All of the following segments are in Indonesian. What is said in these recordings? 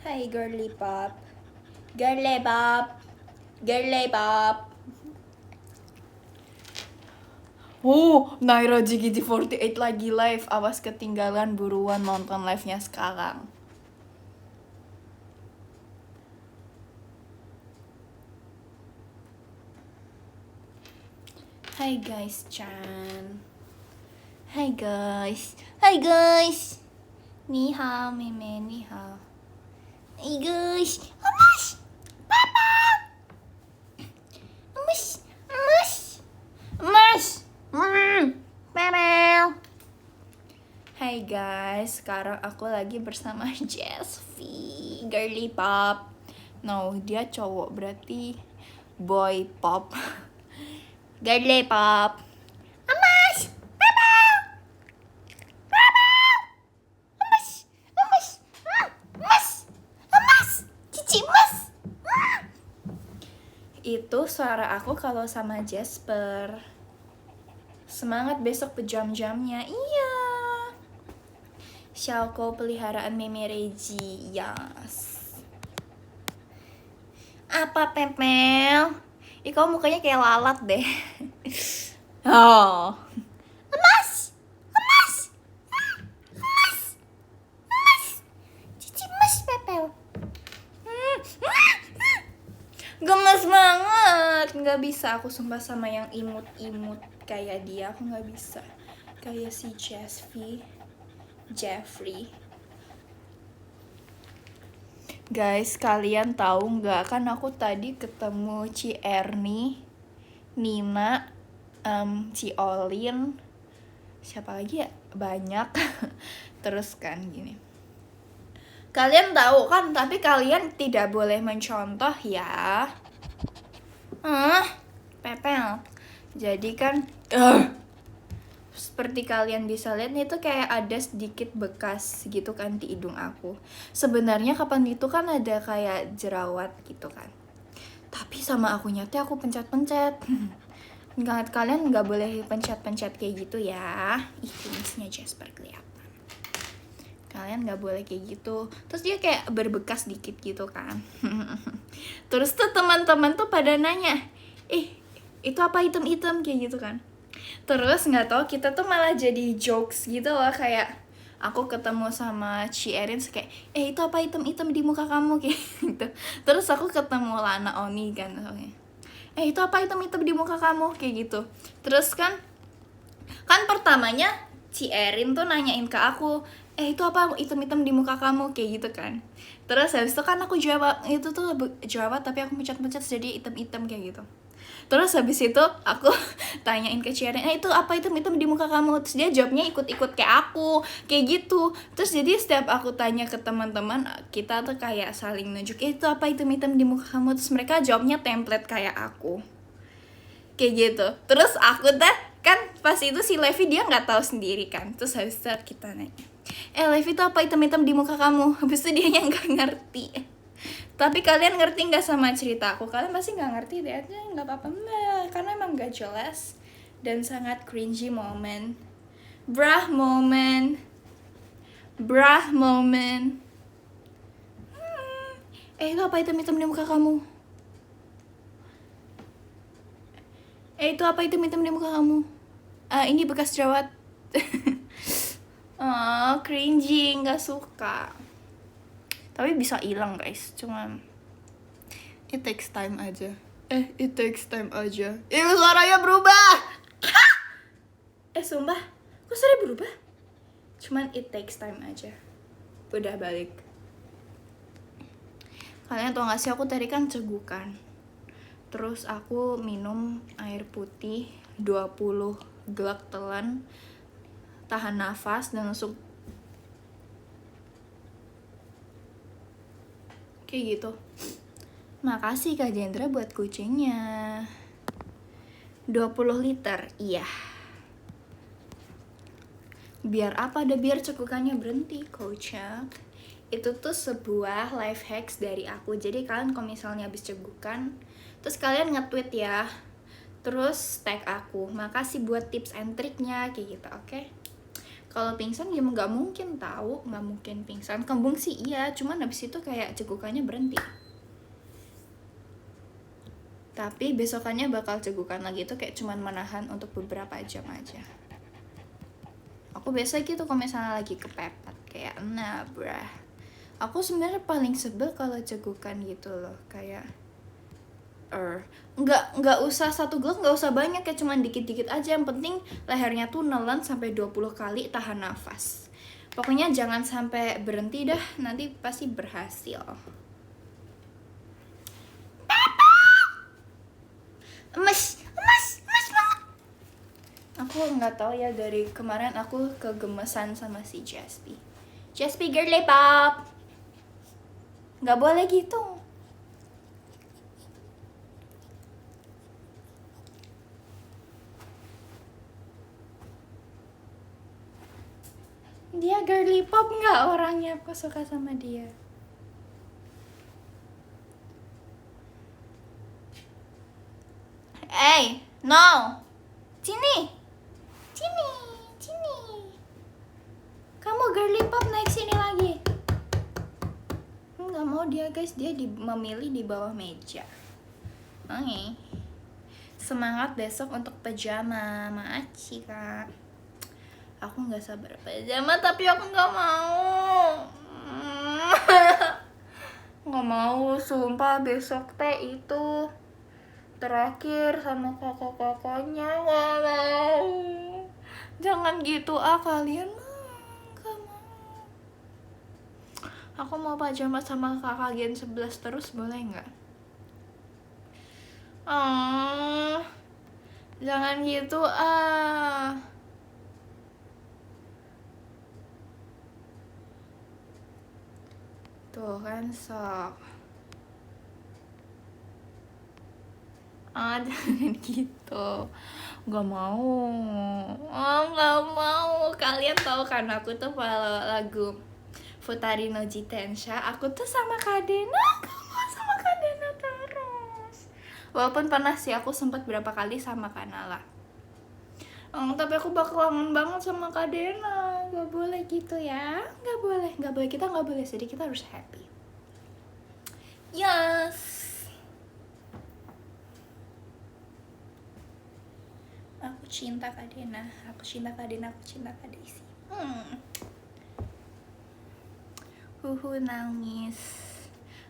Hai girly pop. Girly pop. Girly pop. Naira JKT48 lagi live. Awas ketinggalan, buruan nonton live-nya sekarang. Hai guys, Chan. Hai guys. Hai guys. Ni hao, meme, ni hao. Hai guys. Amas. Papa. Amas. Amas. Amas. Memel. Hai guys, sekarang aku lagi bersama Jessie, girly pop. No, dia cowok, berarti boy pop. Girly pop. Amas, Memel. Memel. Amas, amas, amas, amas, cici mas. Itu suara aku kalau sama Jasper. Semangat besok pejam-jamnya. Iya. Xiaoko peliharaan Meme Reji. Yes. Apa Pempel? Ih, kamu mukanya kayak lalat deh. Oh. Emas. Emas. Emas. Emas. Cici emas Pempel. Gemes banget. Nggak bisa aku sumpah sama yang imut-imut kayak dia. Aku nggak bisa. Kayak si Jeffrey. Guys, kalian tahu nggak, kan aku tadi ketemu Ci Erni, Nina, Ci Olin, siapa lagi ya? Banyak. Terus kan gini. Kalian tahu kan, tapi kalian tidak boleh mencontoh ya. Pepel. Jadi kan seperti kalian bisa lihat nih, itu kayak ada sedikit bekas gitu kan di hidung aku. Sebenarnya kapan itu kan ada kayak jerawat gitu kan. Tapi sama aku nyata aku pencet-pencet. Kalian nggak boleh pencet-pencet kayak gitu ya. Ih, kumisnya Jasper kelihatan. Kalian nggak boleh kayak gitu. Terus dia kayak berbekas dikit gitu kan. Terus tuh teman-teman tuh pada nanya, itu apa item-item kayak gitu kan. Terus nggak tahu kita tuh malah jadi jokes gitu loh, kayak aku ketemu sama Ci Erin kayak itu apa item-item di muka kamu kayak gitu. Terus aku ketemu Lana Oni kan, itu apa item-item di muka kamu kayak gitu. Terus kan pertamanya Ci Erin tuh nanyain ke aku, itu apa item-item di muka kamu kayak gitu kan. Terus habis itu kan aku jawab, itu tuh jawab tapi aku mencet-mencet jadi item-item kayak gitu. Terus habis itu aku tanyain ke Ciarin, itu apa item-item di muka kamu? Terus dia jawabnya ikut-ikut kayak aku, kayak gitu. Terus jadi setiap aku tanya ke teman-teman, kita tuh kayak saling nunjuk, itu apa item-item di muka kamu? Terus mereka jawabnya template kayak aku, kayak gitu. Terus aku kan pas itu si Levi dia nggak tahu sendiri kan. Terus habis itu kita nanya, Levi itu apa item-item di muka kamu? Habis itu dia nggak ngerti. Tapi kalian ngerti nggak sama cerita aku? Kalian pasti nggak ngerti deh, nggak apa-apa, karena emang nggak jelas dan sangat cringy moment. Brah moment. Itu apa item-item di muka kamu? Itu apa item-item di muka kamu? Ini bekas jerawat. Cringy, nggak suka. Tapi bisa hilang guys, cuman it takes time aja. Suaranya berubah. Sumpah, kok suaranya berubah? Cuman it takes time aja. Udah balik. Kalian tau gak sih, aku tadi kan cegukan. Terus aku minum air putih 20 glak telan, tahan nafas dan langsung kayak gitu. Makasih Kak Jendra buat kucingnya. 20 liter, iya. Biar apa? Biar cekukannya berhenti, kocak. Itu tuh sebuah life hacks dari aku. Jadi kalian kalau misalnya habis cegukan, terus kalian nge-tweet ya, terus tag aku. Makasih buat tips and triknya, kayak gitu, oke? Kalau pingsan ya nggak mungkin tahu, nggak mungkin pingsan. Kembung sih iya, cuman habis itu kayak cegukannya berhenti. Tapi besokannya bakal cegukan lagi, itu kayak cuman menahan untuk beberapa jam aja. Aku biasa gitu kalau misalnya lagi kepepet kayak nah brah. Aku sebenarnya paling sebel kalau cegukan gitu loh, kayak nggak usah satu glok, nggak usah banyak, kayak cuman dikit-dikit aja, yang penting lehernya tuh nelen sampai 20 kali tahan nafas. Pokoknya jangan sampai berhenti dah, nanti pasti berhasil. Emas banget. Aku nggak tahu ya, dari kemarin aku kegemesan sama si Jaspi girly pop. Nggak boleh gitu. Dia girly pop nggak orangnya, aku suka sama dia. No, sini. Kamu girly pop naik sini lagi. Nggak mau dia guys, dia memilih di bawah meja. Oke. Semangat besok untuk pajama, Maaci kak. Aku nggak sabar pajama, tapi aku nggak mau. Nggak mau, sumpah besok teh itu terakhir sama kakak-kakaknya. Nggak mau. Jangan gitu kalian. Nggak mau. Aku mau pajama sama kakak Gen 11 terus, boleh nggak? Jangan gitu Tuh kan sok. Jangan gitu. Gak mau. Gak mau. Kalian tahu kan aku tuh kalau lagu Futari no Jitensha, aku tuh sama Kadena. Gak mau sama Kadena terus. Walaupun pernah sih aku sempat berapa kali sama Kanala. Tapi aku bakal kangen banget sama Kadena. Gak boleh gitu ya. Gak boleh. Kita gak boleh sedih. Kita harus happy. Yes. Aku cinta Kadena. Aku cinta Kadesi. Nangis.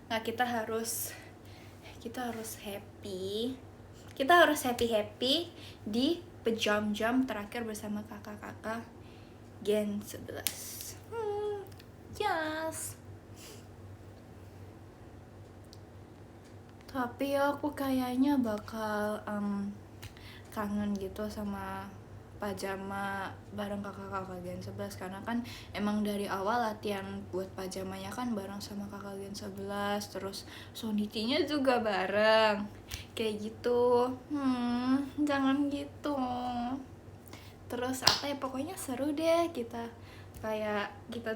Nggak, kita harus happy. Kita harus happy di pejam-jam terakhir bersama kakak-kakak Gen 11. Yes. Tapi aku kayaknya bakal kangen gitu sama pajama bareng kakak-kakak Gen 11, karena kan emang dari awal latihan buat pajamanya kan bareng sama kakak Gen 11, terus sonitinya juga bareng kayak gitu. Jangan gitu. Terus apa ya, pokoknya seru deh, kita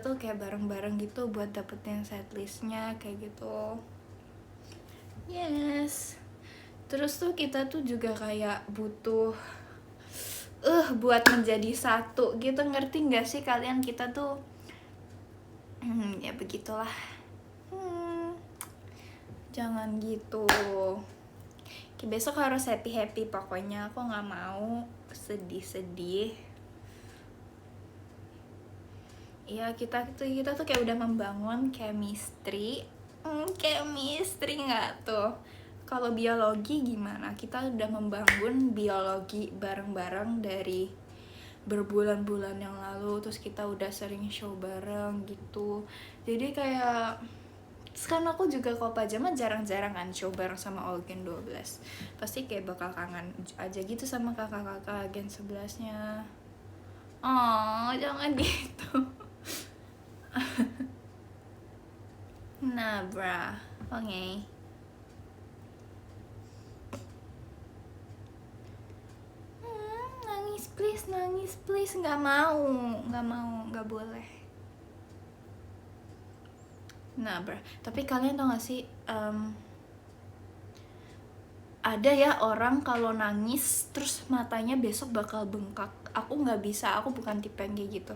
tuh kayak bareng-bareng gitu buat dapetin setlistnya kayak gitu. Yes. Terus tuh kita tuh juga kayak butuh buat menjadi satu gitu, ngerti nggak sih kalian? Kita tuh ya begitulah. Jangan gitu. Besok harus happy pokoknya. Aku nggak mau sedih. Ya kita tuh kayak udah membangun chemistry nggak tuh? Kalau biologi gimana? Kita udah membangun biologi bareng-bareng dari berbulan-bulan yang lalu, terus kita udah sering show bareng gitu. Jadi kayak sekarang aku juga kalau pajama jarang-jarang kan show bareng sama All Gen 12. Pasti kayak bakal kangen aja gitu sama kakak-kakak Gen 11-nya. Jangan gitu. Nah, bra. Oke. Nangis please. Nggak mau, nggak boleh. Nah, bro, tapi kalian tau gak sih, ada ya orang kalau nangis terus matanya besok bakal bengkak. aku nggak bisa, aku bukan tipe yang kayak gitu.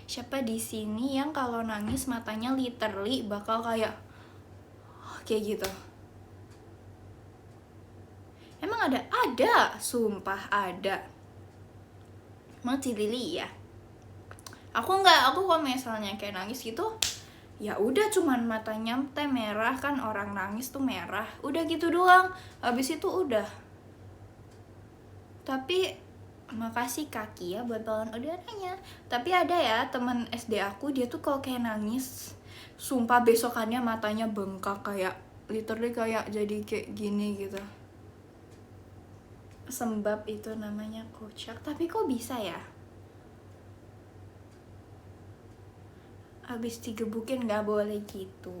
Siapa di sini yang kalau nangis matanya literally bakal kayak gitu? Emang ada, sumpah ada. Emang Lili ya? Aku nggak, aku kalau misalnya kayak nangis gitu, ya udah cuman matanya teh merah, kan orang nangis tuh merah, udah gitu doang, habis itu udah. Tapi makasih kaki ya buat balon udaranya. Tapi ada ya teman SD aku, dia tuh kalau kayak nangis, sumpah besokannya matanya bengkak, kayak literally kayak jadi kayak gini gitu. Sembab itu namanya, kocak. Tapi kok bisa ya? Habis digebukin nggak boleh gitu.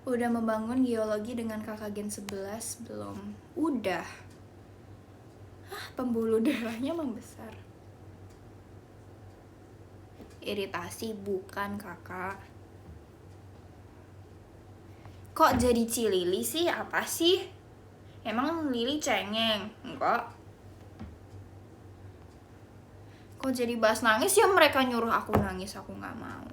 Udah membangun geologi dengan kakak gen 11 belum? Udah. Pembuluh darahnya membesar. Iritasi bukan kakak. Kok jadi Cilili sih? Apa sih? Emang Lili cengeng? Enggak. Kok jadi bahas nangis ya? Mereka nyuruh aku nangis, aku nggak mau.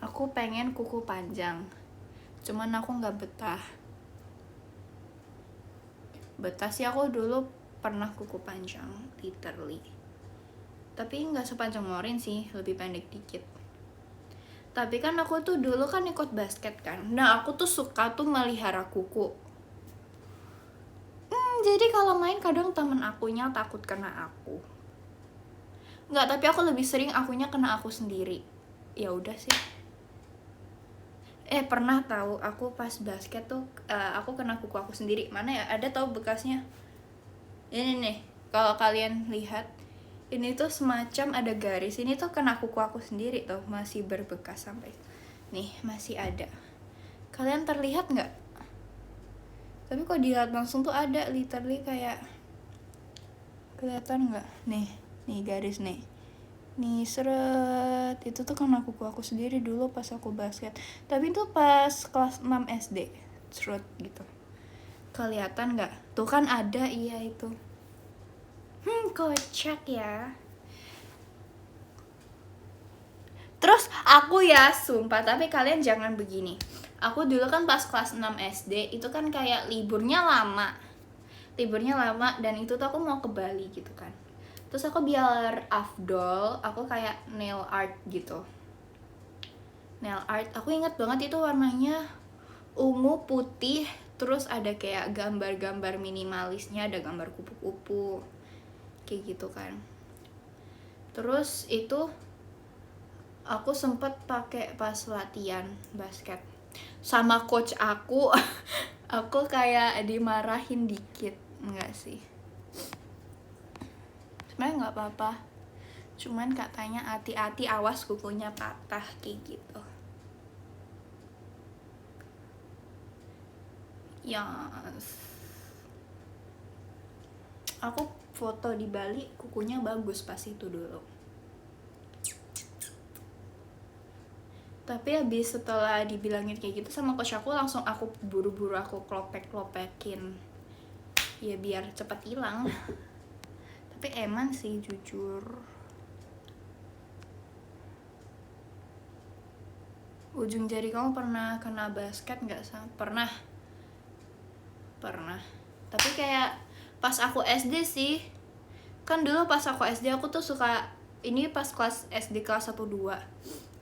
Aku pengen kuku panjang, cuman aku nggak betah. Betah sih aku dulu pernah kuku panjang, literally. Tapi nggak sepanjang Morin sih, lebih pendek dikit. Tapi kan aku tuh dulu kan ikut basket kan. Nah aku tuh suka tuh melihara kuku. Jadi kalau main kadang temen akunya takut kena aku. Nggak, tapi aku lebih sering akunya kena aku sendiri. Ya udah sih. Pernah tahu aku pas basket tuh aku kena kuku aku sendiri. Mana ya? Ada tahu bekasnya? Ini nih, kalau kalian lihat, ini tuh semacam ada garis. Ini tuh kena kuku aku sendiri tuh, masih berbekas sampai. Nih, masih ada. Kalian terlihat nggak? Tapi kok dilihat langsung tuh ada, literally kayak, kelihatan nggak? Nih garis nih. Nih seret, itu tuh kena kuku aku sendiri dulu pas aku basket. Tapi itu pas kelas 6 SD, seret gitu. Kelihatan nggak? Tuh kan ada, iya itu. Kocak ya. Terus aku ya, sumpah, tapi kalian jangan begini. Aku dulu kan pas kelas 6 SD, itu kan kayak liburnya lama, dan itu tuh aku mau ke Bali gitu kan. Terus aku biar afdol, aku kayak nail art gitu. Nail art, aku ingat banget itu warnanya ungu putih, terus ada kayak gambar-gambar minimalisnya, ada gambar kupu-kupu kayak gitu kan. Terus itu aku sempet pakai pas latihan basket sama coach aku. Aku kayak dimarahin dikit, enggak sih, sebenarnya nggak apa-apa, cuman katanya hati-hati awas kukunya patah kayak gitu. Yes. Aku foto di Bali kukunya bagus pas itu dulu. Tapi habis setelah dibilangin kayak gitu sama coach aku, langsung aku buru-buru aku klopek-klopekin ya biar cepet hilang. Tapi eman sih jujur. Ujung jari kamu pernah kena basket nggak? Pernah. Tapi kayak pas aku SD sih. Kan dulu pas aku SD aku tuh suka, ini pas kelas SD kelas 1-2.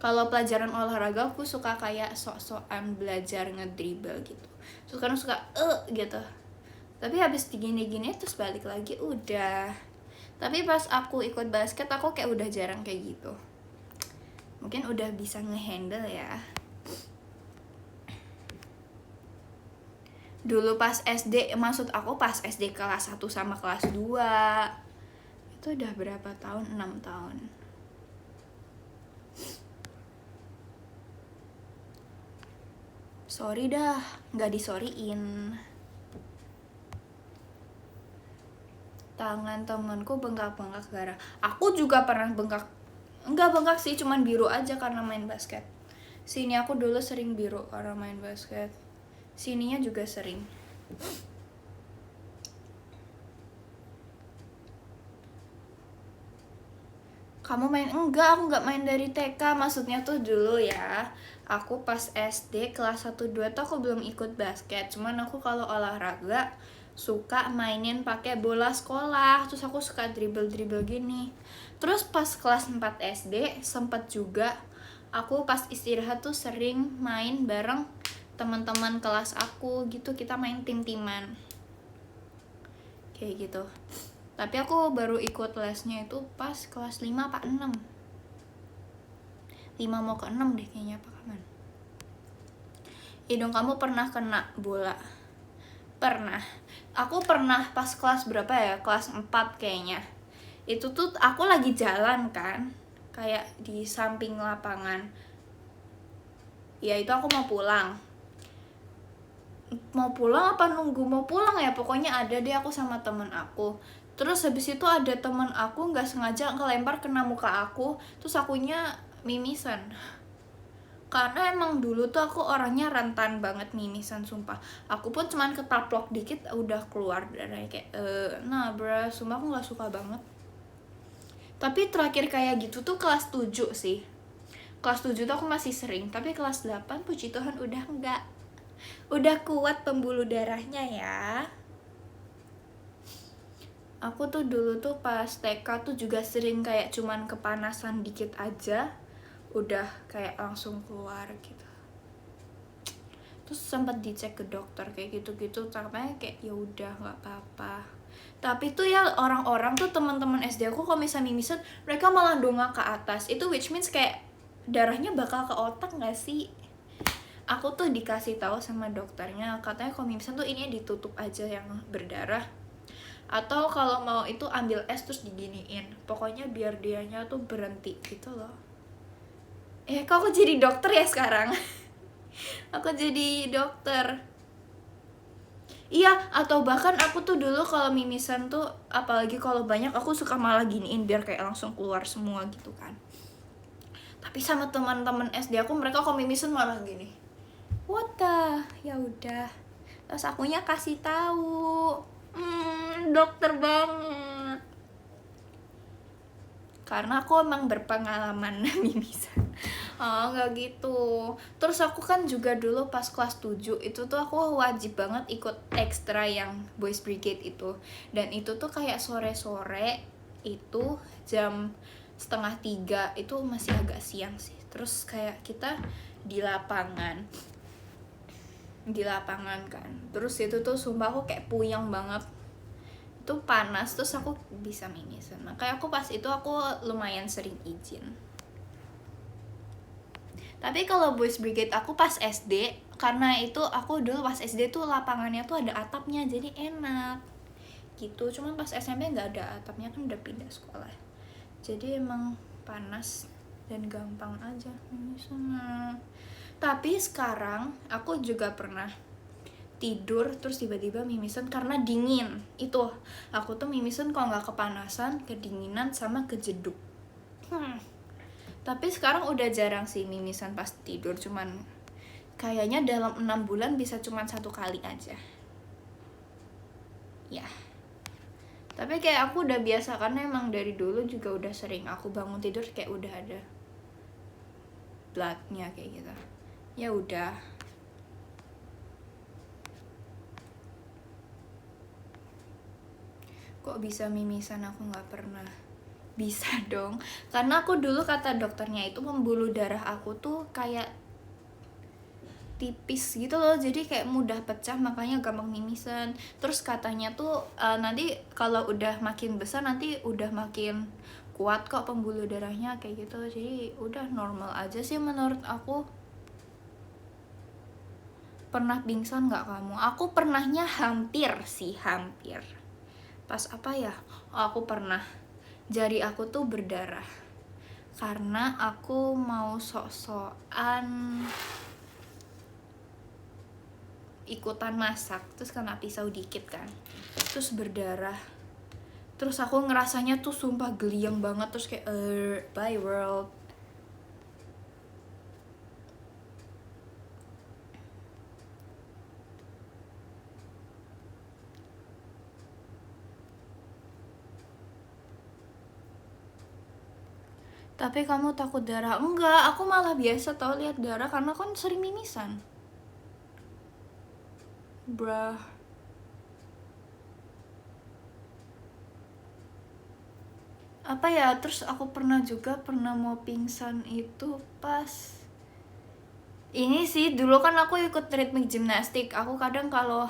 Kalau pelajaran olahraga aku suka kayak sok-sokan belajar ngedribble gitu. Terus kadang suka gitu. Tapi habis digini-gini terus balik lagi udah. Tapi pas aku ikut basket aku kayak udah jarang kayak gitu. Mungkin udah bisa ngehandle ya. Dulu pas SD, maksud aku pas SD kelas 1 sama kelas 2. Itu udah berapa tahun? 6 tahun. Sorry dah, nggak disoriin. tangan temenku bengkak-bengkak gara. Aku juga pernah bengkak, enggak bengkak sih, cuman biru aja karena main basket. Sini aku dulu sering biru karena main basket. Sininya juga sering. Kamu main? Enggak, aku nggak main dari TK. Maksudnya tuh dulu ya, aku pas SD kelas 1-2 tuh aku belum ikut basket. Cuman aku kalau olahraga suka mainin pakai bola sekolah. Terus aku suka dribble gini. Terus pas kelas 4 SD sempet juga aku pas istirahat tuh sering main bareng teman-teman kelas aku gitu. Kita main tim-timan kayak gitu. Tapi aku baru ikut lesnya itu pas kelas 5 apa 6. 5 mau ke 6 deh kayaknya, apa kapan. Hidung kamu pernah kena bola? Pernah. Aku pernah pas kelas berapa ya? Kelas 4 kayaknya. Itu tuh aku lagi jalan kan, kayak di samping lapangan. Ya itu aku mau pulang apa nunggu mau pulang ya, pokoknya ada deh aku sama temen aku. Terus habis itu ada temen aku nggak sengaja ngelempar kena muka aku, terus akunya mimisan. Karena emang dulu tuh aku orangnya rentan banget mimisan, sumpah. Aku pun cuman ketaplok dikit udah keluar darahnya kayak nah bro, sumpah aku nggak suka banget. Tapi terakhir kayak gitu tuh kelas 7 sih. Kelas 7 tuh aku masih sering, tapi kelas 8 puji Tuhan udah enggak. Udah kuat pembuluh darahnya ya. Aku tuh dulu tuh pas TK tuh juga sering kayak cuman kepanasan dikit aja udah kayak langsung keluar gitu. Terus sempat dicek ke dokter kayak gitu-gitu, tapi kayak ya udah nggak apa-apa. Tapi tuh ya orang-orang tuh teman-teman SD aku kalau misalnya mimisan mereka malah dongak ke atas. Itu which means kayak darahnya bakal ke otak nggak sih? Aku tuh dikasih tahu sama dokternya katanya kalau mimisan tuh ini ditutup aja yang berdarah. Atau kalau mau itu ambil es terus diginiin, pokoknya biar dianya tuh berhenti gitu loh. Kok aku jadi dokter ya sekarang? Aku jadi dokter. Iya, atau bahkan aku tuh dulu kalau mimisan tuh, apalagi kalau banyak, aku suka malah giniin biar kayak langsung keluar semua gitu kan. Tapi sama teman-teman SD aku, mereka kalau mimisan malah gini. What the? Ya udah. Terus akunya kasih tahu. Dokter banget. Karena aku emang berpengalaman mimisan. Oh nggak gitu. Terus aku kan juga dulu pas kelas 7 itu tuh aku wajib banget ikut ekstra yang Boys Brigade itu. Dan itu tuh kayak sore-sore itu jam 2:30 itu masih agak siang sih. Terus kayak kita di lapangan kan. Terus itu tuh sumpah aku kayak puyeng banget. Itu panas, terus aku bisa mimisan. Makanya aku pas itu aku lumayan sering izin. Tapi kalau Boys Brigade aku pas SD, karena itu aku dulu pas SD tuh lapangannya tuh ada atapnya, jadi enak gitu. Cuman pas SMP nggak ada atapnya kan udah pindah sekolah, jadi emang panas dan gampang aja mimisan. Tapi sekarang aku juga pernah tidur terus tiba-tiba mimisan karena dingin. Itu aku tuh mimisan kalau nggak kepanasan, kedinginan, sama kejeduk. Tapi sekarang udah jarang sih mimisan pas tidur, cuman kayaknya dalam 6 bulan bisa cuman 1 kali aja ya. Tapi kayak aku udah biasa karena emang dari dulu juga udah sering aku bangun tidur kayak udah ada bloodnya kayak gitu. Ya udah. Kok bisa mimisan? Aku nggak pernah. Bisa dong, karena aku dulu kata dokternya itu pembuluh darah aku tuh kayak tipis gitu loh, jadi kayak mudah pecah, makanya gampang mimisan. Terus katanya tuh nanti kalau udah makin besar nanti udah makin kuat kok pembuluh darahnya kayak gitu. Jadi udah normal aja sih menurut aku. Pernah pingsan nggak kamu? Aku pernahnya hampir. Pas apa ya? Aku pernah. Jari aku tuh berdarah karena aku mau sok-sokan ikutan masak, terus kena pisau dikit kan, terus berdarah. Terus aku ngerasanya tuh sumpah geliang banget, terus kayak bye world. Tapi kamu takut darah? Enggak, aku malah biasa tau lihat darah karena kan sering mimisan. Bruh. Apa ya, terus aku pernah mau pingsan itu pas ini sih, dulu kan aku ikut ritmik gimnastik. Aku kadang kalau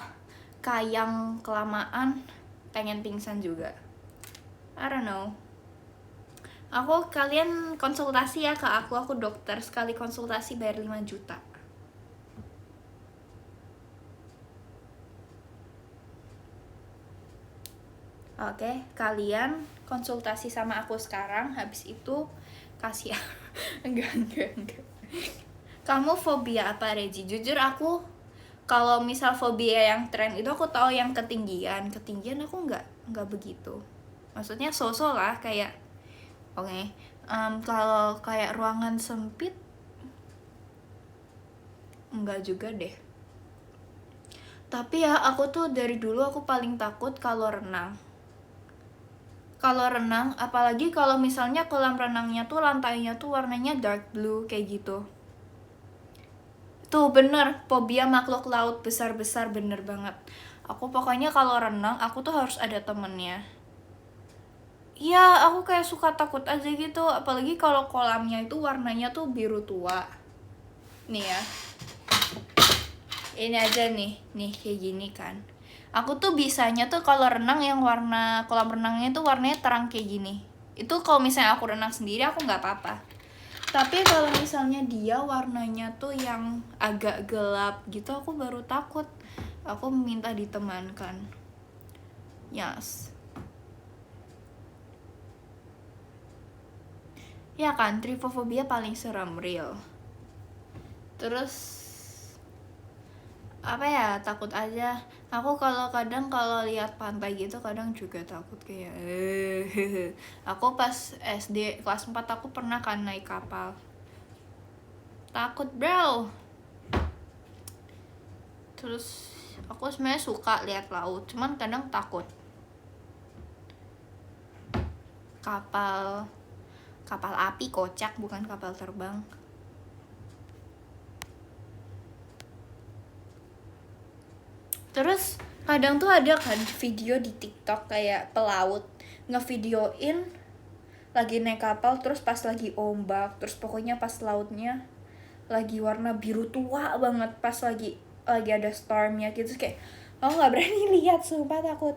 kayang kelamaan pengen pingsan juga. I don't know. Kalian konsultasi ya ke aku dokter, sekali konsultasi bayar 5 juta. Oke, kalian konsultasi sama aku sekarang, habis itu kasih enggak. Kamu fobia apa, Regi? Jujur aku kalau misal fobia yang tren itu aku tahu yang ketinggian aku nggak begitu. Maksudnya sosok lah kayak oke. Kalau kayak ruangan sempit enggak juga deh. Tapi ya aku tuh dari dulu aku paling takut kalau renang. Kalau renang, apalagi kalau misalnya kolam renangnya tuh lantainya tuh warnanya dark blue kayak gitu. Tuh bener, fobia makhluk laut besar-besar, bener banget. Aku pokoknya kalau renang, aku tuh harus ada temennya. Iya, aku kayak suka takut aja gitu. Apalagi kalau kolamnya itu warnanya tuh biru tua. Nih ya. Ini aja nih kayak gini kan. Aku tuh bisanya tuh kalau renang yang warna kolam renangnya tuh warnanya terang kayak gini. Itu kalau misalnya aku renang sendiri aku nggak apa-apa. Tapi kalau misalnya dia warnanya tuh yang agak gelap gitu, aku baru takut. Aku minta ditemankan. Yes. Ya kan, trypophobia paling serem, real. Terus apa ya, takut aja. Aku kadang kalau lihat pantai gitu kadang juga takut kayak aku pas SD kelas 4 aku pernah kan naik kapal. Takut, bro. Terus aku sebenarnya suka lihat laut, cuman kadang takut. Kapal api kocak, bukan kapal terbang. Terus kadang tuh ada kan video di TikTok kayak pelaut ngevideoin lagi naik kapal, terus pas lagi ombak, terus pokoknya pas lautnya lagi warna biru tua banget, pas lagi ada stormnya gitu, kayak aku nggak berani lihat, sumpah takut.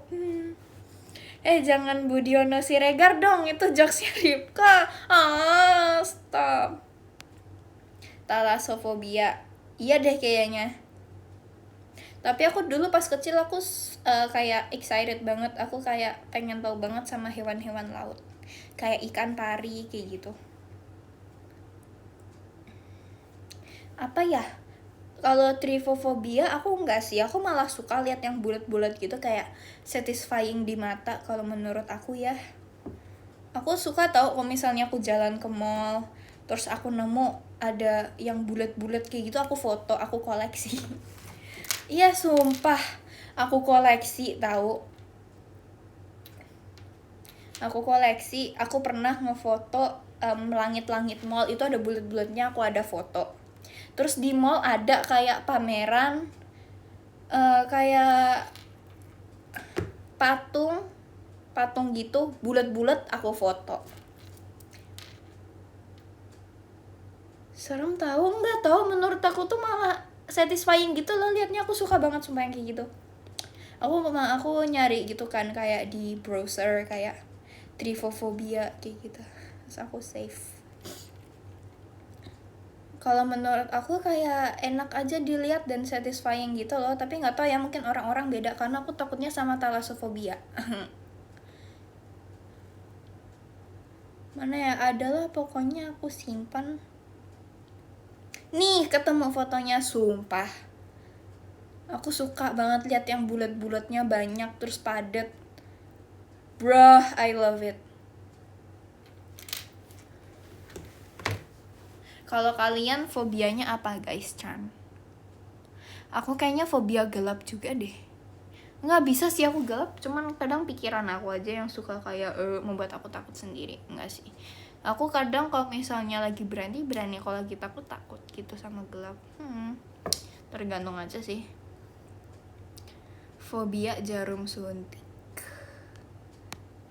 Jangan Budiono Siregar dong, itu jokesnya Ripka. Stop. Thalassofobia, iya deh kayaknya. Tapi aku dulu pas kecil aku kayak excited banget, aku kayak pengen tahu banget sama hewan-hewan laut, kayak ikan pari kayak gitu. Apa ya, kalau trypophobia aku enggak sih, aku malah suka lihat yang bulat-bulat gitu, kayak satisfying di mata kalau menurut aku ya. Aku suka tahu kalau misalnya aku jalan ke mall terus aku nemu ada yang bulat-bulat kayak gitu, aku foto, aku koleksi. Iya sumpah, aku koleksi tahu. Aku pernah ngefoto langit-langit mall itu ada bulat-bulatnya, aku ada foto. Terus di mall ada kayak pameran kayak patung gitu bulat-bulat, aku foto. Serem tahu, nggak tahu, menurut aku tuh malah satisfying gitu loh liatnya, aku suka banget sumpah yang kayak gitu. Aku nyari gitu kan kayak di browser kayak trypophobia kayak gitu, terus aku save. Kalau menurut aku kayak enak aja dilihat dan satisfying gitu loh, tapi nggak tahu ya, mungkin orang-orang beda karena aku takutnya sama thalassophobia. Mana ya, adalah pokoknya aku simpan. Nih ketemu fotonya, sumpah aku suka banget lihat yang bulat-bulatnya banyak terus padat. Bruh, I love it. Kalau kalian fobianya apa guys, Chan? Aku kayaknya fobia gelap juga deh. Nggak bisa sih aku gelap, cuman kadang pikiran aku aja yang suka kayak membuat aku takut sendiri. Nggak sih, aku kadang kalau misalnya lagi berani, kalau lagi takut gitu sama gelap. Tergantung aja sih. Fobia jarum suntik.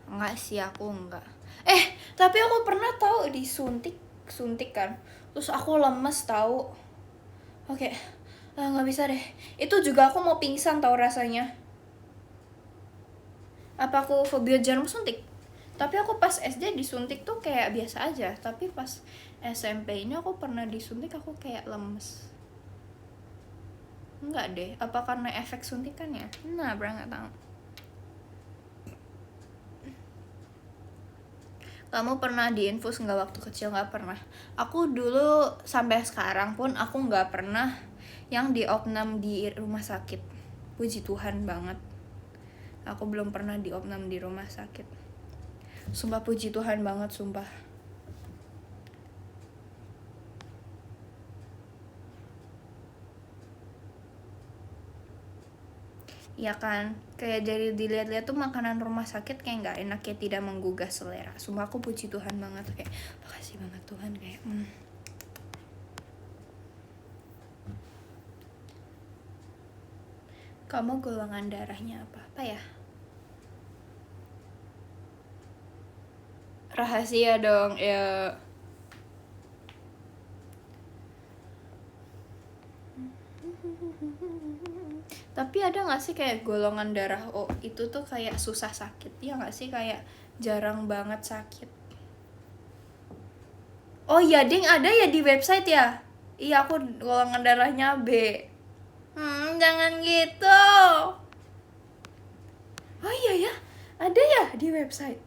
Nggak sih, aku nggak. Tapi aku pernah tahu suntik kan, terus aku lemes tahu. Oke, nggak bisa deh. Itu juga aku mau pingsan tahu rasanya. Apa aku fobia jarum suntik? Tapi aku pas SD disuntik tuh kayak biasa aja. Tapi pas SMP ini aku pernah disuntik, aku kayak lemes. Enggak deh, apa karena efek suntikannya? Nah, bro, nggak tahu. Kamu pernah diinfus nggak waktu kecil? Nggak pernah. Aku dulu sampai sekarang pun aku nggak pernah yang diopnam di rumah sakit. Puji Tuhan banget. Aku belum pernah diopnam di rumah sakit. Sumpah puji Tuhan banget, sumpah. Ya kan, kayak dari dilihat-lihat tuh makanan rumah sakit kayak nggak enak, kayak tidak menggugah selera. Sumpah aku puji Tuhan banget, kayak makasih banget Tuhan, kayak Kamu golongan darahnya apa ya? Rahasia dong ya. Tapi ada gak sih kayak golongan darah O itu tuh kayak susah sakit? Ya gak sih, kayak jarang banget sakit. Oh iya ding, ada ya di website ya? Iya, aku golongan darahnya B. Jangan gitu. Oh iya ya, ada ya di website.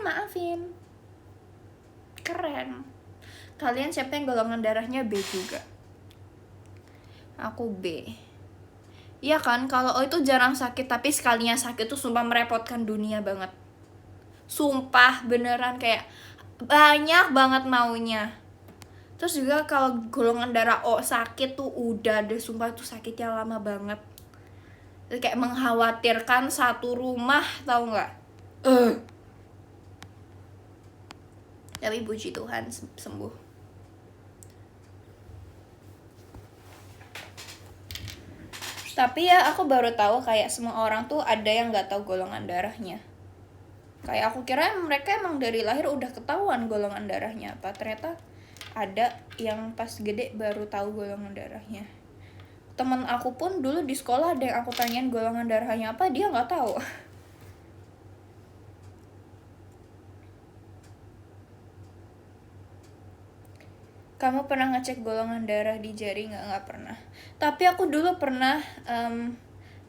Maafin. Keren. Kalian siapa yang golongan darahnya B juga? Aku B. Iya kan, kalau O itu jarang sakit, tapi sekalinya sakit tuh sumpah merepotkan dunia banget. Sumpah beneran kayak banyak banget maunya. Terus juga kalau golongan darah O sakit tuh udah deh, sumpah tuh sakitnya lama banget. Kayak mengkhawatirkan satu rumah, tau nggak? Tapi puji Tuhan sembuh. Tapi ya aku baru tahu kayak semua orang tuh ada yang nggak tahu golongan darahnya. Kayak aku kira mereka emang dari lahir udah ketahuan golongan darahnya apa. Ternyata ada yang pas gede baru tahu golongan darahnya. Temen aku pun dulu di sekolah ada yang aku tanyain golongan darahnya apa, dia nggak tahu. Kamu pernah ngecek golongan darah di jari nggak? Nggak pernah. Tapi aku dulu pernah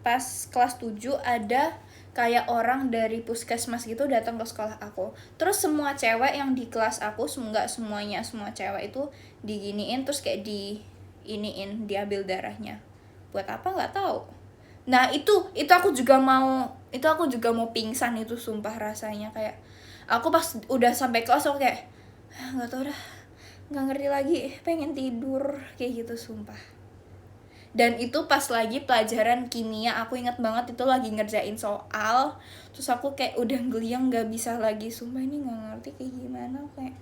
pas kelas 7 ada kayak orang dari puskesmas gitu datang ke sekolah aku. Terus semua cewek yang di kelas aku, nggak semuanya, semua cewek itu diginiin terus kayak diambil darahnya. Buat apa nggak tahu. Nah itu aku juga mau pingsan itu, sumpah rasanya kayak aku pas udah sampai kelas aku kayak nggak tahu dah, nggak ngerti lagi, pengen tidur kayak gitu, sumpah. Dan itu pas lagi pelajaran kimia, aku ingat banget itu lagi ngerjain soal, terus aku kayak udah ngeliang nggak bisa lagi, sumpah ini nggak ngerti kayak gimana, kayak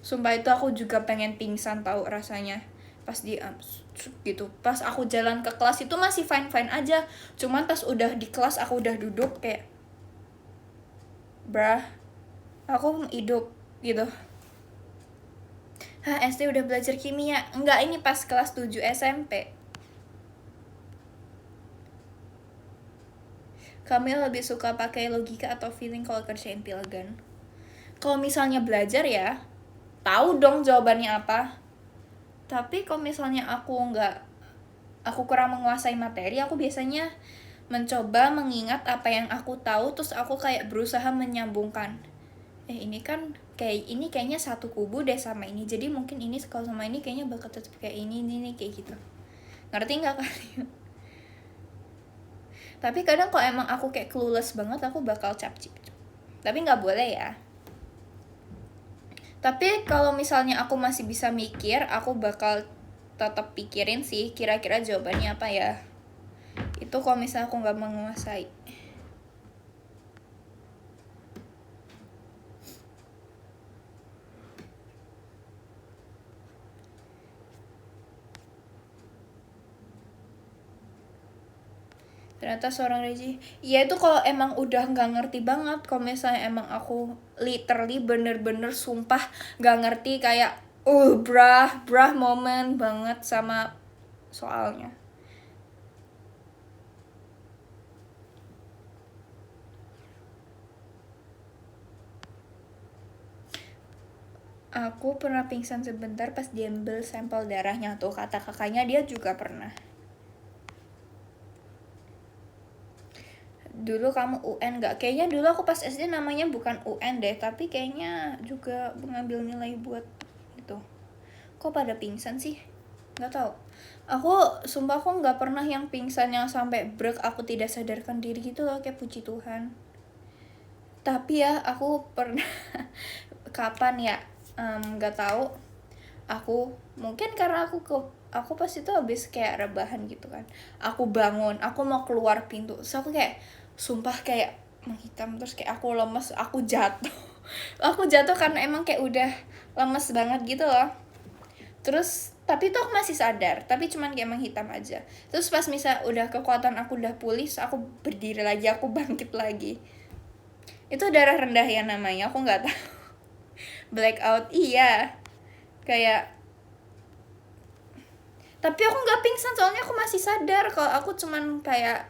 sumpah itu aku juga pengen pingsan tahu rasanya pas di gitu. Pas aku jalan ke kelas itu masih fine aja, cuman pas udah di kelas aku udah duduk kayak brah, aku hidup gitu. SD udah belajar kimia? Enggak, ini pas kelas 7 SMP. Kamu lebih suka pakai logika atau feeling kalau kerjain Pilgan? Kalau misalnya belajar ya, tahu dong jawabannya apa. Tapi kalau misalnya aku kurang menguasai materi, aku biasanya mencoba mengingat apa yang aku tahu, terus aku kayak berusaha menyambungkan. Ini kan ini kayaknya satu kubu deh sama ini, jadi mungkin ini kalau sama ini kayaknya bakal tetap kayak ini kayak gitu. Ngerti nggak kalian? Tapi kadang kalau emang aku kayak clueless banget, aku bakal cap-cip. Tapi nggak boleh ya. Tapi kalau misalnya aku masih bisa mikir, aku bakal tetap pikirin sih kira-kira jawabannya apa ya. Itu kalau misalnya aku nggak menguasai. Ternyata seorang Reji. Iya itu kalau emang udah nggak ngerti banget. Kalau misalnya emang aku literally bener-bener sumpah nggak ngerti, kayak brah moment banget sama soalnya. Aku pernah pingsan sebentar pas diambil sampel darahnya tuh, kata kakaknya dia juga pernah. Dulu kamu UN gak? Kayaknya dulu aku pas SD namanya bukan UN deh, tapi kayaknya juga mengambil nilai buat itu. Kok pada pingsan sih? Gak tau. Aku sumpah aku nggak pernah yang pingsan yang sampai brek aku tidak sadarkan diri gitu loh, kayak puji Tuhan. Tapi ya aku pernah kapan ya? Nggak tahu. Aku mungkin karena aku pas itu habis kayak rebahan gitu kan. Aku bangun, aku mau keluar pintu. Terus aku kayak sumpah kayak menghitam, terus kayak aku lemes, aku jatuh. Aku jatuh karena emang kayak udah lemes banget gitu loh. Terus tapi tuh aku masih sadar, tapi cuman kayak menghitam aja. Terus pas misal udah kekuatan aku udah pulih, aku berdiri lagi, aku bangkit lagi. Itu darah rendah ya namanya, aku nggak tahu. Blackout, iya. Kayak tapi aku nggak pingsan soalnya aku masih sadar kalau aku cuman kayak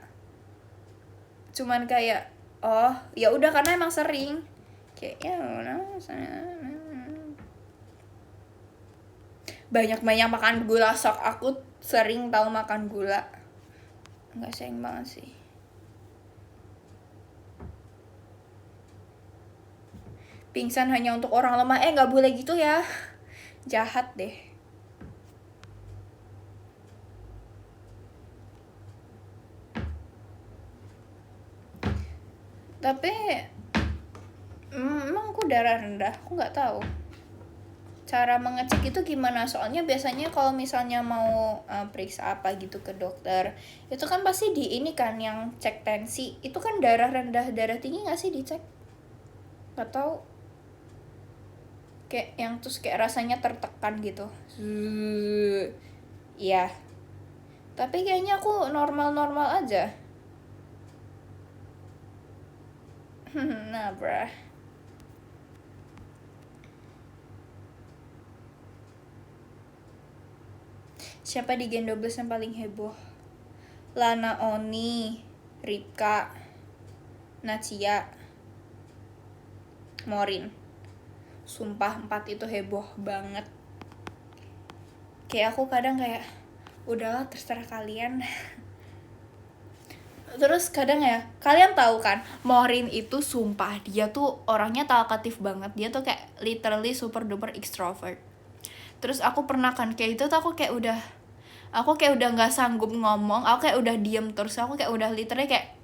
oh ya udah karena emang sering kayak ya banyak makan gula, sok aku sering tahu makan gula, nggak sayang banget sih. Pingsan hanya untuk orang lemah, nggak boleh gitu ya, jahat deh. Tapi emang aku darah rendah, aku nggak tahu cara mengecek itu gimana. Soalnya biasanya kalau misalnya mau periksa apa gitu ke dokter, itu kan pasti di ini kan yang cek tensi. Itu kan darah rendah, darah tinggi nggak sih dicek? Nggak tahu. Kayak yang terus kayak rasanya tertekan gitu. Iya. Tapi kayaknya aku normal-normal aja. Nah, brah. Siapa di Gen 12 yang paling heboh? Lana Oni, Ripka, Nacia, Morin. Sumpah 4 itu heboh banget. Kayak aku kadang kayak udahlah terserah kalian. Terus kadang ya, kalian tahu kan, Morin itu sumpah dia tuh orangnya talkatif banget. Dia tuh kayak literally super duper extrovert. Terus aku pernah kan kayak itu tuh aku kayak udah nggak sanggup ngomong, aku kayak udah diem terus, aku kayak udah literally kayak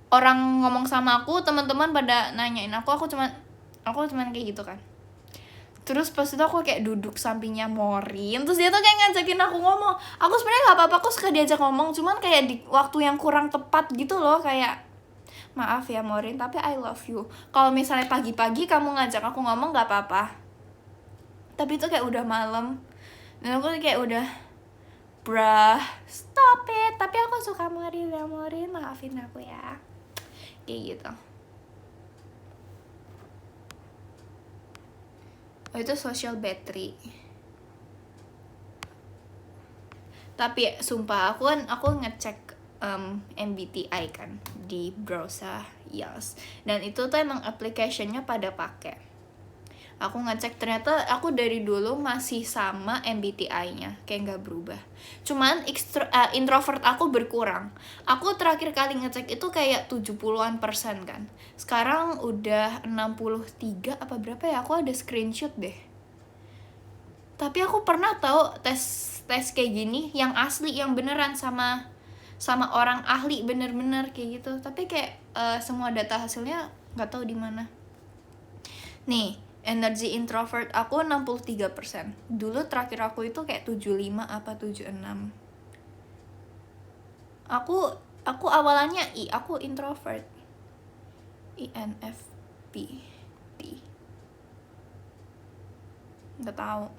orang ngomong sama aku, teman-teman pada nanyain aku cuman kayak gitu kan. Terus pas itu aku kayak duduk sampingnya Morin, terus dia tuh kayak ngajakin aku ngomong. Aku sebenarnya nggak apa-apa, aku suka diajak ngomong, cuman kayak di waktu yang kurang tepat gitu loh, kayak maaf ya Morin, tapi I love you. Kalau misalnya pagi-pagi kamu ngajak aku ngomong nggak apa-apa, tapi itu kayak udah malam dan aku kayak udah brah, stop it. Tapi aku suka Morin ya, Morin, maafin aku ya. Kayak gitu. Oh, itu social battery. Tapi sumpah aku ngecek MBTI kan di browser, yes. Dan itu tuh emang application-nya pada pakai. Aku ngecek ternyata aku dari dulu masih sama MBTI-nya, kayak nggak berubah. Cuman introvert aku berkurang. Aku terakhir kali ngecek itu kayak 70-an% kan. Sekarang udah 63 apa berapa ya? Aku ada screenshot deh. Tapi aku pernah tahu tes kayak gini yang asli, yang beneran sama sama orang ahli bener-bener kayak gitu. Tapi kayak semua data hasilnya nggak tahu di mana. Nih, energi introvert aku 63%. Dulu terakhir aku itu kayak 75 apa 76. Aku awalannya aku introvert. INFP. Nggak tahu.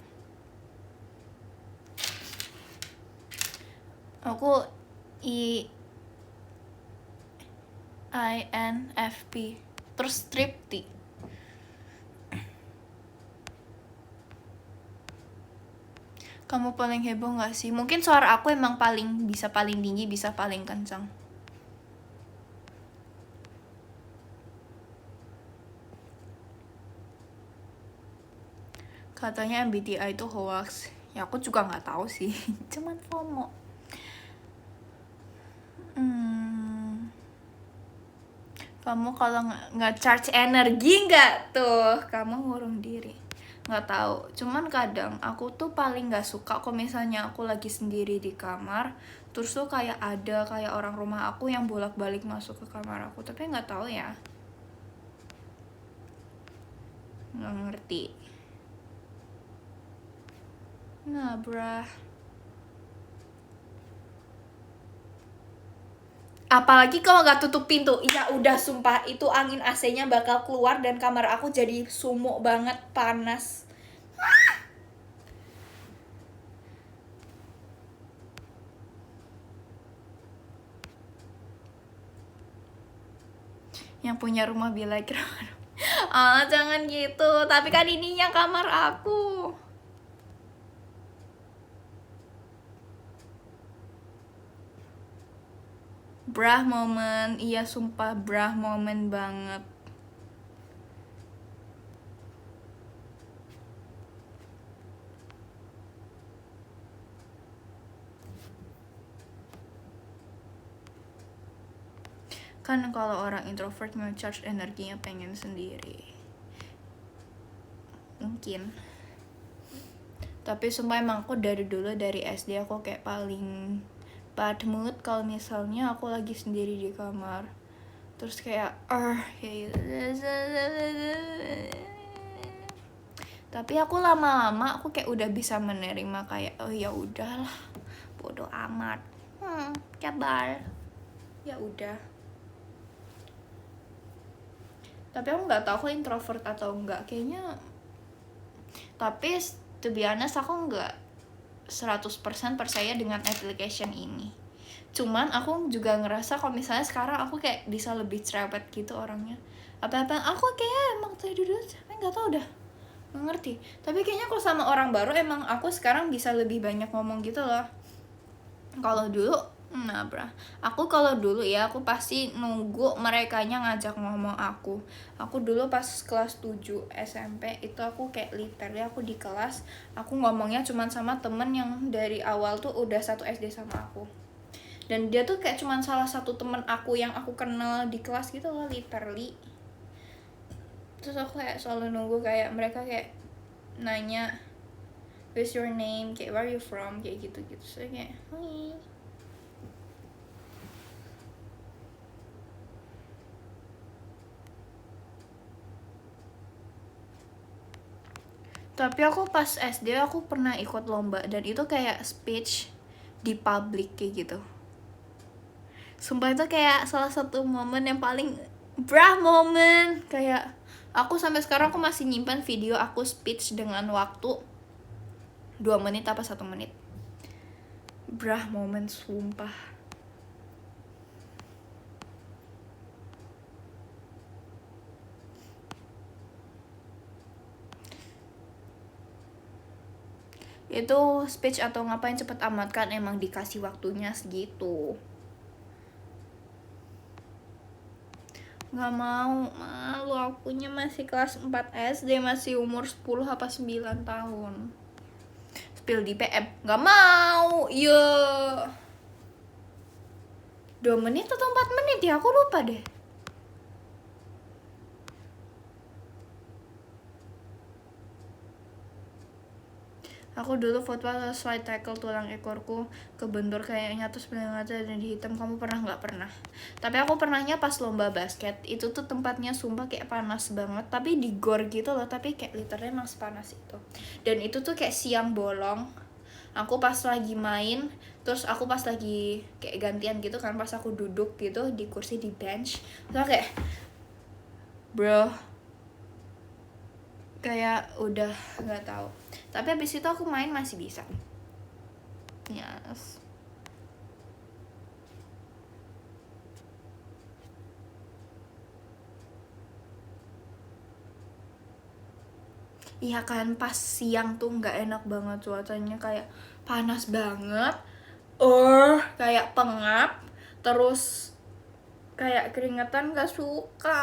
Aku INFP. Terus strip T. Kamu paling heboh gak sih? Mungkin suara aku emang bisa paling tinggi, bisa paling kencang. Katanya MBTI itu hoax. Ya aku juga gak tahu sih. Cuman FOMO. Kamu kalau nggak charge energi nggak tuh? Kamu ngurung diri. Nggak tahu, cuman kadang aku tuh paling nggak suka kalau misalnya aku lagi sendiri di kamar, terus tuh kayak ada kayak orang rumah aku yang bolak-balik masuk ke kamar aku, tapi nggak tahu ya, nggak ngerti. Nah brah, apalagi kalau nggak tutup pintu, ya udah sumpah itu angin AC-nya bakal keluar dan kamar aku jadi sumuk banget, panas. Yang punya rumah be like jangan gitu, tapi kan ininya kamar aku. Brah moment, iya sumpah brah moment banget. Kan kalau orang introvert nge-charge energinya pengen sendiri. Mungkin. Tapi sumpah emang aku dari dulu, dari SD aku kayak paling bad mood kalau misalnya aku lagi sendiri di kamar. Terus kayak kayak gitu. Tapi aku lama-lama aku kayak udah bisa menerima kayak ya udahlah, bodoh amat. Kabar. Ya udah. Tapi aku nggak tahu aku introvert atau enggak, kayaknya. Tapi to be honest aku nggak 100% percaya dengan application ini. Cuman aku juga ngerasa kalau misalnya sekarang aku kayak bisa lebih cerewet gitu orangnya. Apa-apa aku kayak emang tadi dulu nggak tahu dah, nggak ngerti. Tapi kayaknya kalau sama orang baru emang aku sekarang bisa lebih banyak ngomong gitu loh. Kalau dulu aku kalau dulu ya aku pasti nunggu merekanya ngajak ngomong aku. Aku dulu pas kelas 7 SMP itu aku kayak literally aku di kelas aku ngomongnya cuman sama temen yang dari awal tuh udah satu SD sama aku, dan dia tuh kayak cuman salah satu temen aku yang aku kenal di kelas gitu loh, literally. Terus aku kayak selalu nunggu kayak mereka kayak nanya what's your name, kayak where are you from, kayak gitu-gitu. So kayak hi. Tapi aku pas SD aku pernah ikut lomba dan itu kayak speech di public kayak gitu. Sumpah itu kayak salah satu momen yang paling brah moment. Kayak aku sampai sekarang aku masih nyimpan video aku speech dengan waktu 2 menit apa 1 menit. Brah moment sumpah. Itu speech atau ngapain cepet amat kan emang dikasih waktunya segitu. Nggak mau, malu akunya masih kelas 4 SD, masih umur 10 apa 9 tahun. Spill di PM, nggak mau, 2 menit atau 4 menit ya, aku lupa deh. Aku dulu football slide tackle, tulang ekorku kebentur kayaknya, terus mata dan dihitam. Kamu pernah nggak? Pernah. Tapi aku pernahnya pas lomba basket. Itu tuh tempatnya sumpah kayak panas banget, tapi di gor gitu loh, tapi kayak literally emang sepanas itu. Dan itu tuh kayak siang bolong. Aku pas lagi main, terus aku pas lagi kayak gantian gitu kan, pas aku duduk gitu di kursi di bench, terus kayak bro, kayak udah nggak tahu. Tapi habis itu aku main masih bisa. Yes. Iya kan, pas siang tuh nggak enak banget cuacanya, kayak panas banget, kayak pengap, terus kayak keringetan. Gak suka.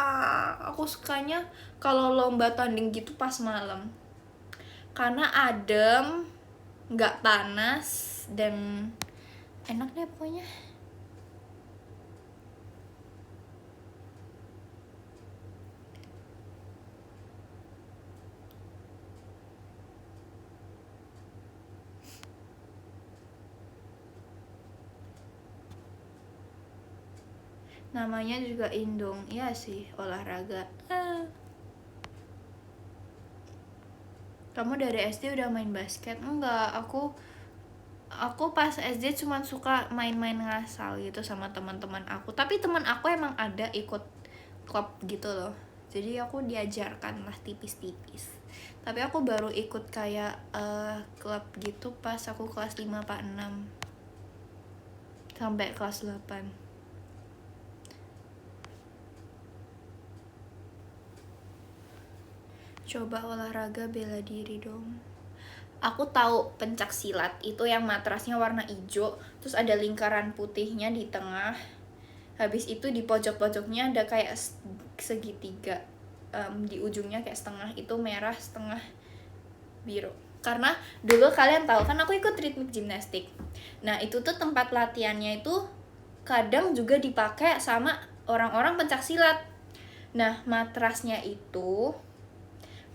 Aku sukanya kalau lomba tanding gitu pas malam, karena adem, nggak panas, dan enak deh pokoknya. Namanya juga Indung, iya sih, olahraga. Kamu dari SD udah main basket? Enggak, aku pas SD cuma suka main-main ngasal gitu sama teman-teman aku. Tapi teman aku emang ada ikut klub gitu loh, jadi aku diajarkan lah tipis-tipis. Tapi aku baru ikut kayak klub gitu pas aku kelas 5 apa 6 sampai kelas 8. Coba olahraga bela diri dong. Aku tahu pencak silat itu yang matrasnya warna hijau, terus ada lingkaran putihnya di tengah. Habis itu di pojok-pojoknya ada kayak segitiga, di ujungnya kayak setengah itu merah, setengah biru. Karena dulu kalian tahu kan aku ikut ritmik gimnastik. Nah itu tuh tempat latihannya itu kadang juga dipakai sama orang-orang pencak silat. Nah matrasnya itu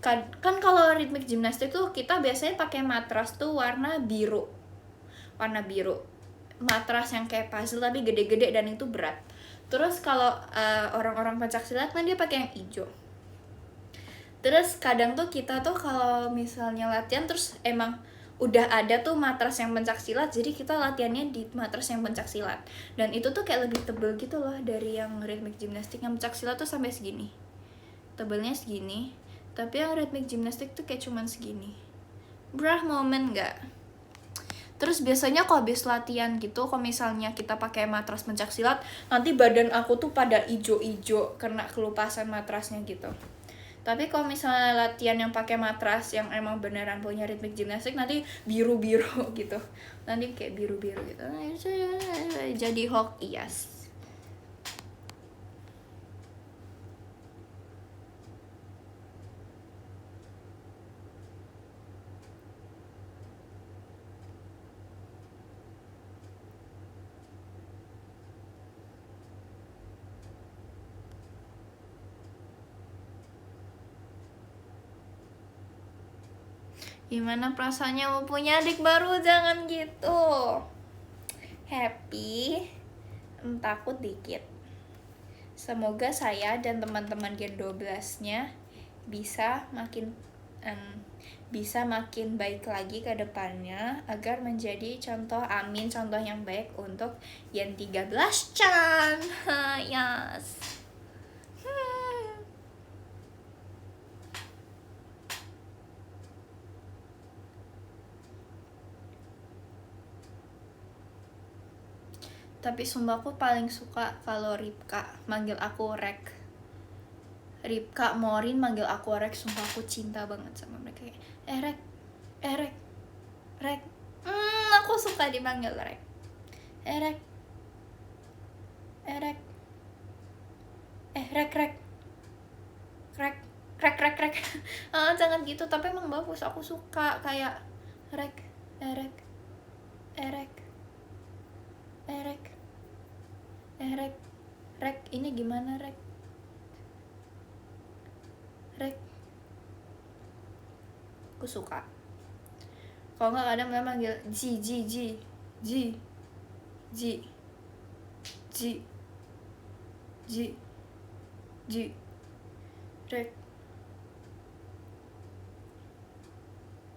kan kalau ritmik gimnastik tuh kita biasanya pakai matras tuh warna biru, matras yang kayak puzzle tapi gede-gede dan itu berat. Terus kalau orang-orang pencak silat kan dia pakai yang hijau. Terus kadang tuh kita tuh kalau misalnya latihan terus emang udah ada tuh matras yang pencak silat, jadi kita latihannya di matras yang pencak silat. Dan itu tuh kayak lebih tebel gitu loh dari yang ritmik gimnastik. Yang pencak silat tuh sampai segini, tebelnya segini, tapi yang ritmik gimnastik tuh kayak cuman segini. Brah, momen nggak? Terus biasanya kalau habis latihan gitu, kalau misalnya kita pakai matras pencak silat, nanti badan aku tuh pada ijo-ijo karena kelupasan matrasnya gitu. Tapi kalau misalnya latihan yang pakai matras yang emang beneran punya ritmik gimnastik, nanti biru-biru gitu, nanti kayak biru-biru gitu, jadi hok ias. Gimana perasaannya mau punya adik baru? Jangan gitu. Happy, takut dikit. Semoga saya dan teman-teman Gen 12-nya bisa makin baik lagi ke depannya agar menjadi contoh, amin, contoh yang baik untuk Gen 13 Chan. Yes. Tapi sumpah aku paling suka kalau Ripka manggil aku Rek. Ripka, Morin manggil aku Rek, sumpah aku cinta banget sama mereka. Rek, Rek, Rek. Aku suka dipanggil Rek. Rek, Rek, Rek, Rek, Rek, Rek, Rek, Rek. Jangan gitu, tapi emang bagus, aku suka kayak Rek, Rek, Rek, Rek, Rek, Rek, ini gimana Rek? Rek, aku suka. Kalau nggak kadang dia manggil Ji Ji Ji Ji Ji Ji Ji Ji Rek.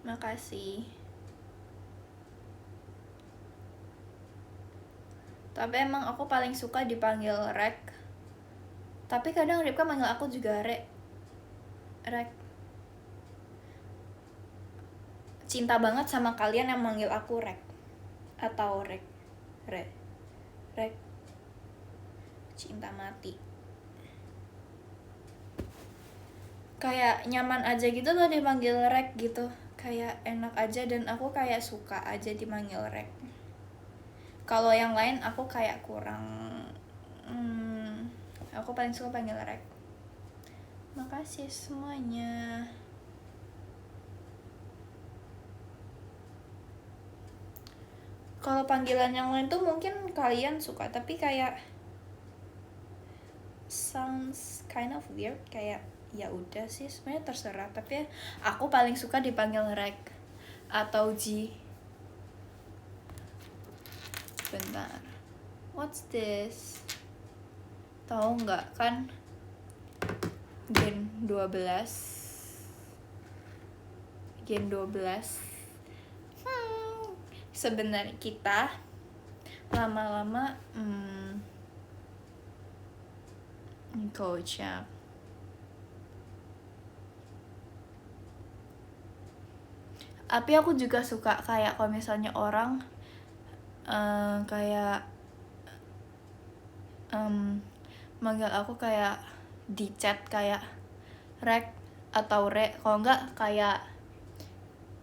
Makasih. Tapi emang aku paling suka dipanggil Rek. Tapi kadang Ripka manggil aku juga Rek. Cinta banget sama kalian yang manggil aku Rek atau Rek. Cinta mati. Kayak nyaman aja gitu loh dipanggil Rek gitu. Kayak enak aja dan aku kayak suka aja dipanggil Rek. Kalau yang lain aku kayak kurang. Aku paling suka panggil Rek. Makasih semuanya. Kalau panggilan yang lain tuh mungkin kalian suka, tapi kayak sounds kind of weird, kayak ya udah sih sebenarnya terserah, tapi aku paling suka dipanggil Rek atau Ji. Bentar, what's this? Tahu nggak kan Gen 12 sebenarnya kita lama-lama kocak. Tapi aku juga suka kayak kalau misalnya orang kayak manggil aku kayak di chat kayak Rek atau Re, kalau enggak kayak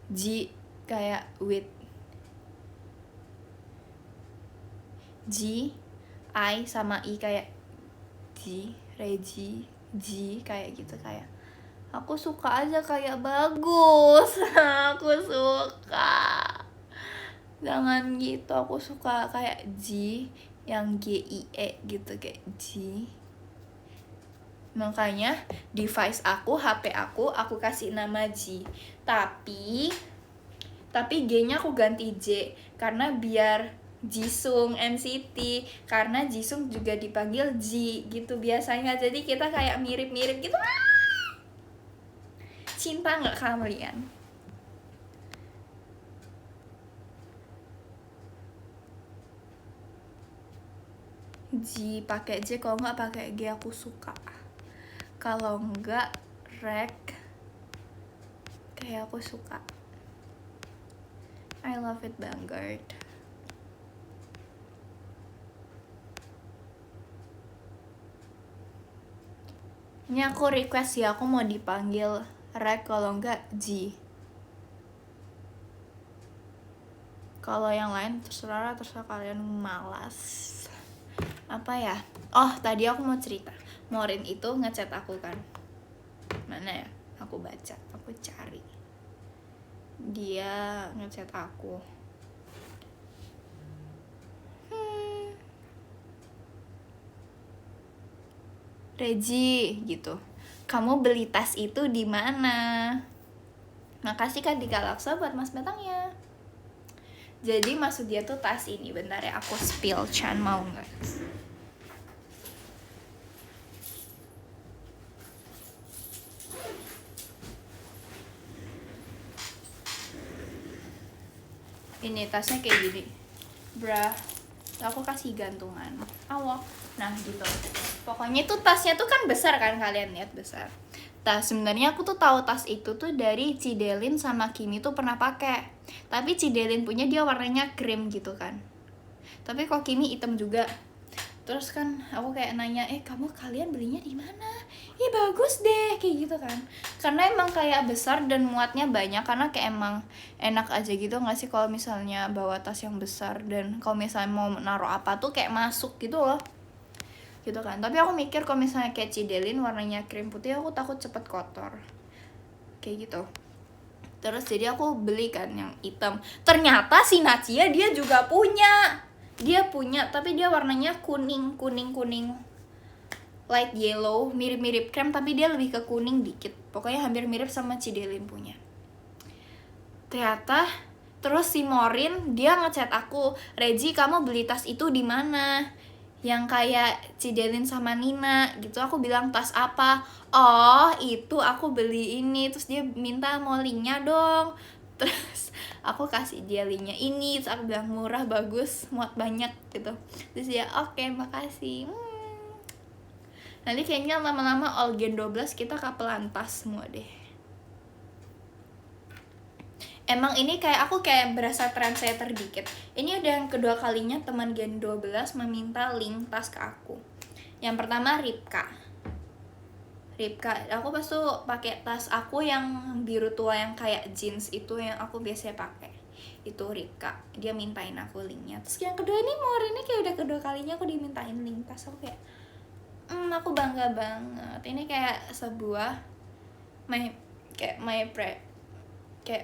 Ji, kayak with Ji, I sama I kayak Ji, Reji, Ji, kayak gitu. Kayak aku suka aja, kayak bagus. Aku suka. Jangan gitu, aku suka kayak Ji yang GIE gitu, kayak Ji. Makanya device aku, HP aku kasih nama Ji. Tapi G-nya aku ganti J karena biar Jisung NCT, karena Jisung juga dipanggil Ji gitu biasanya. Jadi kita kayak mirip-mirip gitu. Cinta nggak kalian? Ji pakai J, kalau nggak pakai G aku suka. Kalau nggak Rek, kayak aku suka. I love it banget. Ini aku request ya, aku mau dipanggil Rek, kalau nggak Ji. Kalau yang lain terserah kalian, malas. Apa ya? Oh, tadi aku mau cerita. Morin itu ngechat aku kan. Mana ya? Aku baca, aku cari. Dia ngechat aku. Reji gitu. Kamu beli tas itu di mana? Makasih Kak di Galaksa buat Mas Batangnya. Jadi maksud dia tuh tas ini. Bentar ya, aku spill. Chan mau nggak? Ini tasnya kayak gini, brah. Aku kasih gantungan awak. Nah gitu. Pokoknya tuh tasnya tuh kan besar kan, kalian lihat besar. Tas sebenarnya aku tuh tahu tas itu tuh dari Cidelin sama Kimi tuh pernah pakai. Tapi Cidelin punya dia warnanya krem gitu kan. Tapi kok Kimi hitam juga. Terus kan aku kayak nanya, kalian belinya di mana? Ih bagus deh, kayak gitu kan. Karena emang kayak besar dan muatnya banyak, karena kayak emang enak aja gitu nggak sih kalau misalnya bawa tas yang besar, dan kalau misalnya mau naruh apa tuh kayak masuk gitu loh. Gitu kan. Tapi aku mikir kalau misalnya kayak Cidelin warnanya krim putih, aku takut cepet kotor. Kayak gitu. Terus jadi aku beli kan yang hitam. Ternyata si Nacia dia juga punya. Dia punya, tapi dia warnanya kuning light yellow, mirip-mirip krem tapi dia lebih ke kuning dikit. Pokoknya hampir mirip sama Cidelin punya. Ternyata Terus si Morin dia ngechat aku, "Regi, kamu beli tas itu di mana? Yang kayak Cidelin sama Nina gitu." Aku bilang, "Tas apa?" "Oh, itu aku beli ini." Terus dia minta mau linknya dong. Terus aku kasih dia linknya ini. Terus aku bilang, "Murah, bagus, muat banyak," gitu. Terus dia, "Oke, makasih." Nanti kayaknya lama-lama all gen 12 kita kapelan tas semua deh. Emang ini kayak aku kayak berasa trendsetter dikit. Ini udah yang kedua kalinya teman Gen 12 meminta link tas ke aku. Yang pertama Ripka, aku pas tuh pakai tas aku yang biru tua yang kayak jeans itu yang aku biasanya pakai. Itu Ripka, dia mintain aku linknya. Terus yang kedua ini Mor, ini kayak udah kedua kalinya aku dimintain link tas. Aku kayak aku bangga banget. Ini kayak sebuah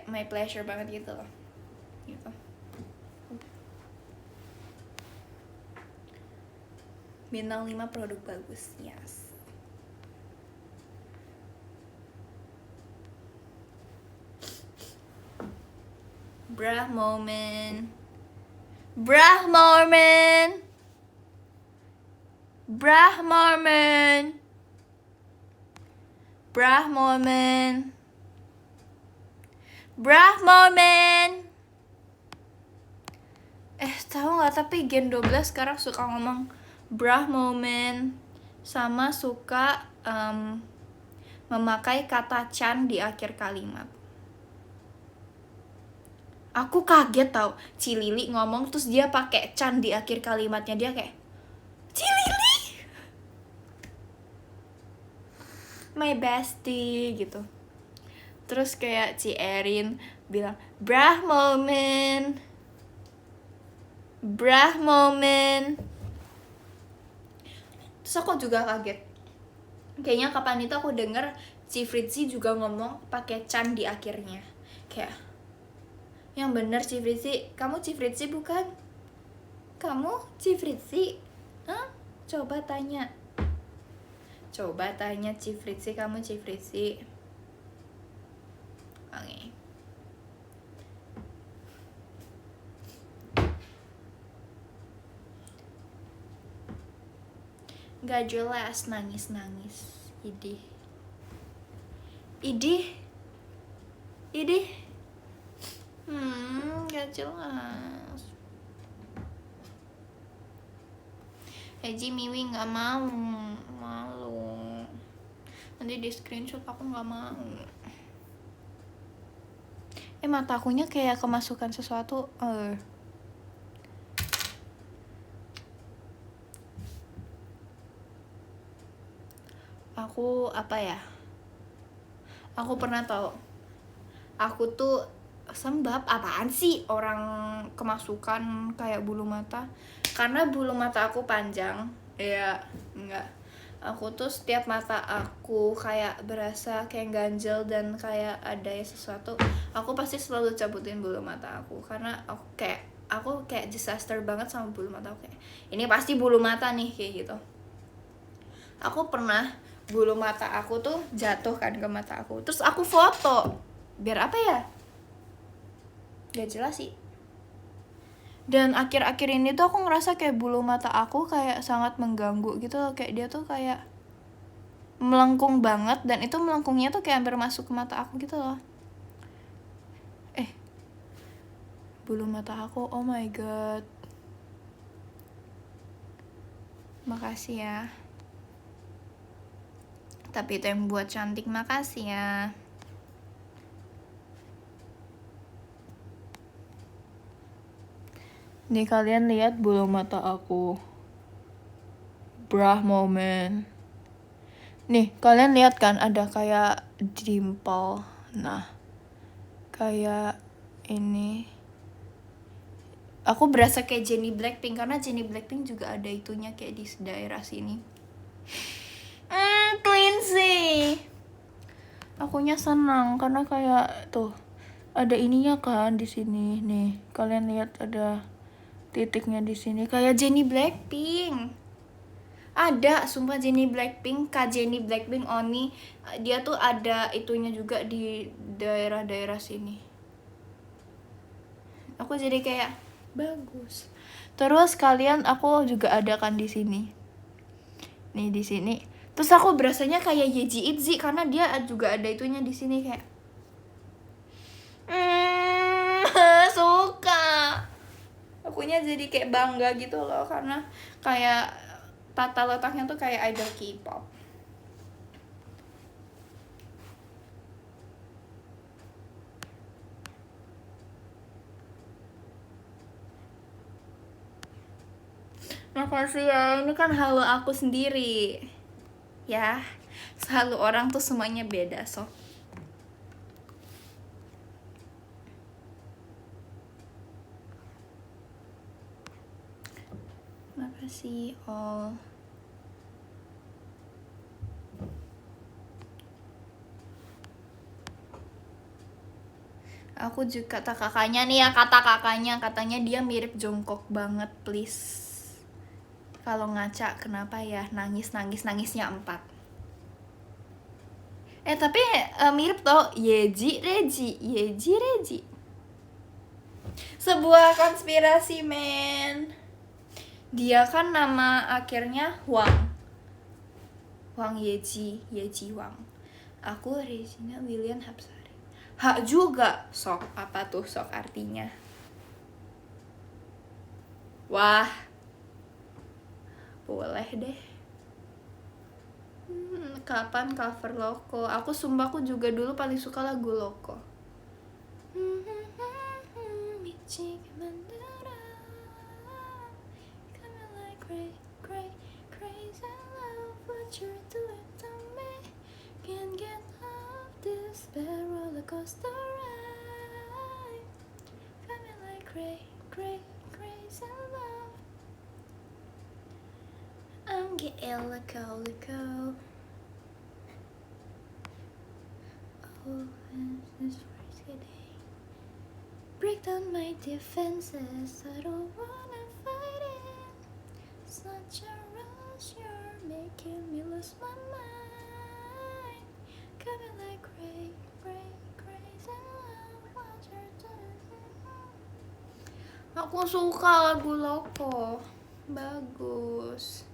my pleasure banget gitu loh. Gitu. Bintang 5 produk bagus. Yes. Brah moment. Brah moment. Brah moment. Brah moment. Brah moment. Tahu nggak, tapi Gen 12 sekarang suka ngomong brah moment sama suka memakai kata chan di akhir kalimat. Aku kaget tau, Cilili ngomong terus dia pakai chan di akhir kalimatnya. Dia kayak, "Cilili, my bestie," gitu. Terus kayak Ci Erin bilang brah moment. Brah moment. Terus aku juga kaget. Kayaknya kapan itu aku denger Ci Fritzi juga ngomong pakai chan di akhirnya. Kayak, yang bener Ci Fritzi, kamu Ci Fritzi bukan? Kamu Ci Fritzi? Hah? Coba tanya Ci Fritzi, kamu Ci Fritzi. Oke. Gak jelas, nangis. Idih. Gak jelas. Eji Miwi gak mau. Malu. Nanti di screenshot, aku gak mau. Mata akunya kayak kemasukan sesuatu. Aku apa ya? Aku pernah tahu. Aku tuh sembab apaan sih orang kemasukan kayak bulu mata? Karena bulu mata aku panjang. Ya, enggak. Aku tuh setiap mata aku kayak berasa kayak ganjel dan kayak ada sesuatu, aku pasti selalu cabutin bulu mata aku karena aku kayak disaster banget sama bulu mata aku. Kayak, ini pasti bulu mata nih, kayak gitu. Aku pernah bulu mata aku tuh jatuh kan ke mata aku, terus aku foto biar apa ya, gak jelas sih. Dan akhir-akhir ini tuh aku ngerasa kayak bulu mata aku kayak sangat mengganggu gitu loh. Kayak dia tuh kayak melengkung banget, dan itu melengkungnya tuh kayak hampir masuk ke mata aku gitu loh. Bulu mata aku, oh my god. Makasih ya. Tapi itu yang buat cantik, makasih ya. Nih kalian lihat bulu mata aku. Brah moment. Nih kalian lihat kan ada kayak dimple. Nah, kayak ini. Aku berasa kayak Jennie Blackpink karena Jennie Blackpink juga ada itunya kayak di daerah sini. Quincy. Akunya senang karena kayak tuh ada ininya kan di sini nih. Kalian lihat ada titiknya di sini kayak Jennie Blackpink. Ada, sumpah Jennie Blackpink, Kak Jennie Blackpink Oni, dia tuh ada itunya juga di daerah-daerah sini. Aku jadi kayak bagus. Terus kalian aku juga ada kan di sini. Nih di sini. Terus aku berasanya kayak Yeji Itzy karena dia juga ada itunya di sini kayak suka. Akunya jadi kayak bangga gitu loh karena kayak tata letaknya tuh kayak idol K-pop. Makasih ya, ini kan halo aku sendiri. Ya, selalu orang tuh semuanya beda, so. Makasih all. Aku juga kata kakaknya nih ya, kata kakaknya katanya dia mirip Jungkook banget, please. Kalau ngaca kenapa ya nangisnya 4. Tapi mirip tau Yeji Reji. Sebuah konspirasi men. Dia kan nama akhirnya Hwang Yeji Hwang. Aku Regina William Hapsari. Hak juga sok, apa tuh sok artinya? Wah, boleh deh. Kapan cover Loco? Aku sumpah aku juga dulu paling suka lagu Loco. I'm getting loco. Oh, this Friday. Break down my defenses. I don't wanna fight it. It's not your rush, you're making me lose my mind. Coming like crazy love. What you're doing. Aku suka lagu Loco. Bagus.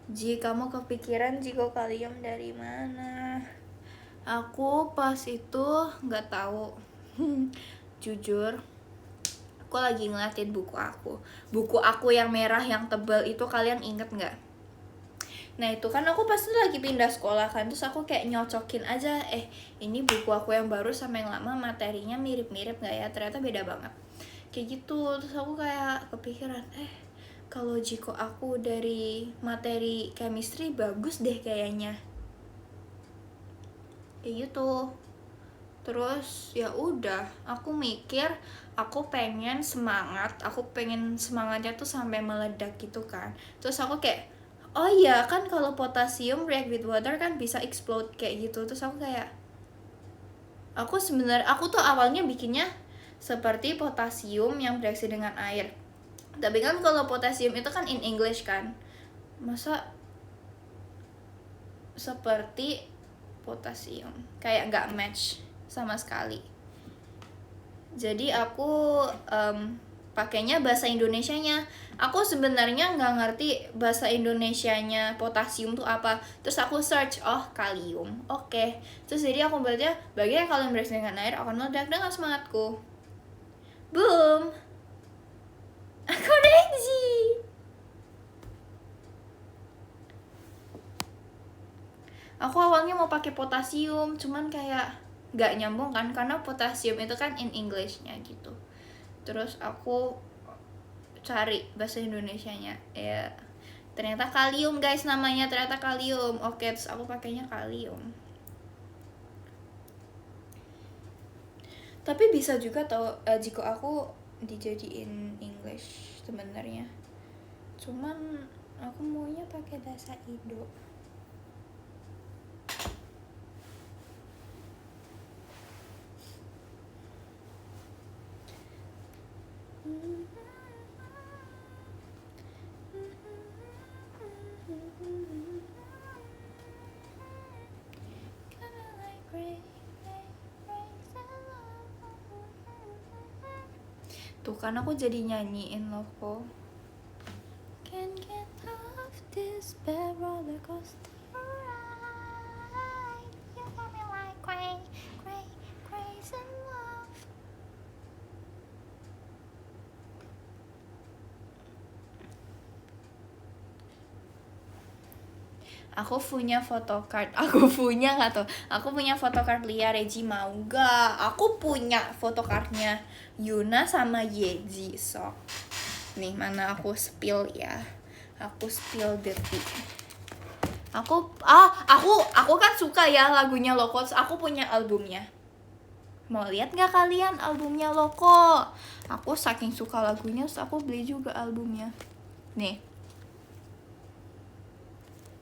Ji, kamu kepikiran Jiko Kalium dari mana? Aku pas itu nggak tahu. Jujur, aku lagi ngeliatin buku aku. Buku aku yang merah yang tebal itu kalian inget nggak? Nah itu kan aku pas itu lagi pindah sekolah kan, terus aku kayak nyocokin aja, ini buku aku yang baru sama yang lama materinya mirip-mirip nggak ya? Ternyata beda banget. Kayak gitu, terus aku kayak kepikiran, kalau Jiko aku dari materi chemistry bagus deh kayaknya. Kayak gitu. Terus ya udah, aku mikir aku pengen semangatnya tuh sampai meledak gitu kan. Terus aku kayak, oh iya kan kalau potasium react with water kan bisa explode kayak gitu. Terus aku kayak, aku tuh awalnya bikinnya seperti potasium yang bereaksi dengan air. Tapi kan kalau potasium itu kan in English kan, masa seperti potasium kayak nggak match sama sekali. Jadi aku pakainya bahasa Indonesianya. Aku sebenarnya nggak ngerti bahasa Indonesianya potasium tuh apa. Terus aku search, kalium. Oke. Terus jadi aku baca, bagian kalium bereaksi dengan air akan meledak dengan semangatku. Boom. Aku Reji. Aku awalnya mau pakai potasium, cuman kayak nggak nyambung kan, karena potasium itu kan in English-nya gitu. Terus aku cari bahasa Indonesianya, ya ternyata kalium guys namanya, ternyata kalium. Oke, terus aku pakainya kalium. Tapi bisa juga tau jika aku dijadiin English sebenarnya. Cuman aku maunya pakai bahasa Indo. kan aku jadi nyanyiin loh kok. Can't get off this bad roller coaster ride. You got me like crazy love. Aku punya photocard. Aku punya nggak tuh? Aku punya photocard Lia. Reji mau gak? Aku punya photocardnya Yuna sama Yeji. So nih, mana aku spill ya. Aku spill detik. Aku kan suka ya lagunya Loco. Aku punya albumnya. Mau lihat nggak kalian albumnya Loco? Aku saking suka lagunya, aku beli juga albumnya. Nih.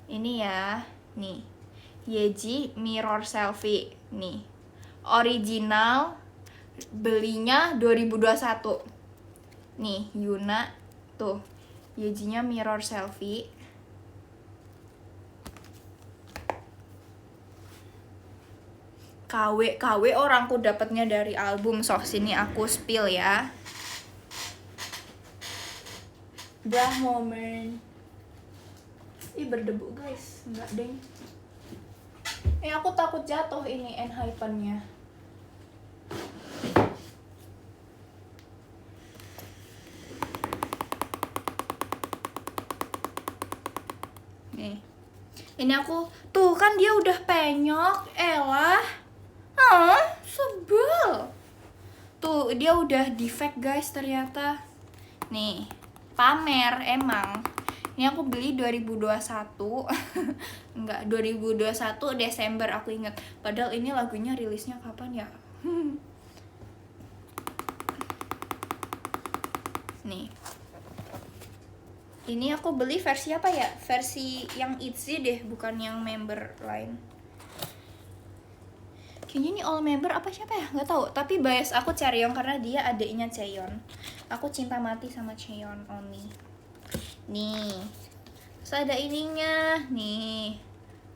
Ini ya, nih, Yeji Mirror Selfie, nih, original, belinya 2021. Nih, Yuna, tuh, Yejinya Mirror Selfie. KW orangku dapatnya dari album. So, sini aku spill ya. Dah momen. Ih, berdebu guys, enggak deng. Aku takut jatuh ini Enhypen-nya. Nih, ini aku tuh kan dia udah penyok, elah, sebel. Tuh dia udah defect guys ternyata. Nih, pamer emang. Ini aku beli 2021. Enggak, 2021 Desember aku ingat. Padahal ini lagunya rilisnya kapan ya? Nih. Ini aku beli versi apa ya? Versi yang ITZY deh, bukan yang member lain. Kayaknya ini all member apa siapa ya? Nggak tahu. Tapi bias aku Chaeryeong karena dia adiknya Chaeyeon. Aku cinta mati sama Chaeyeon Oni. Nih, terus ada ininya, nih,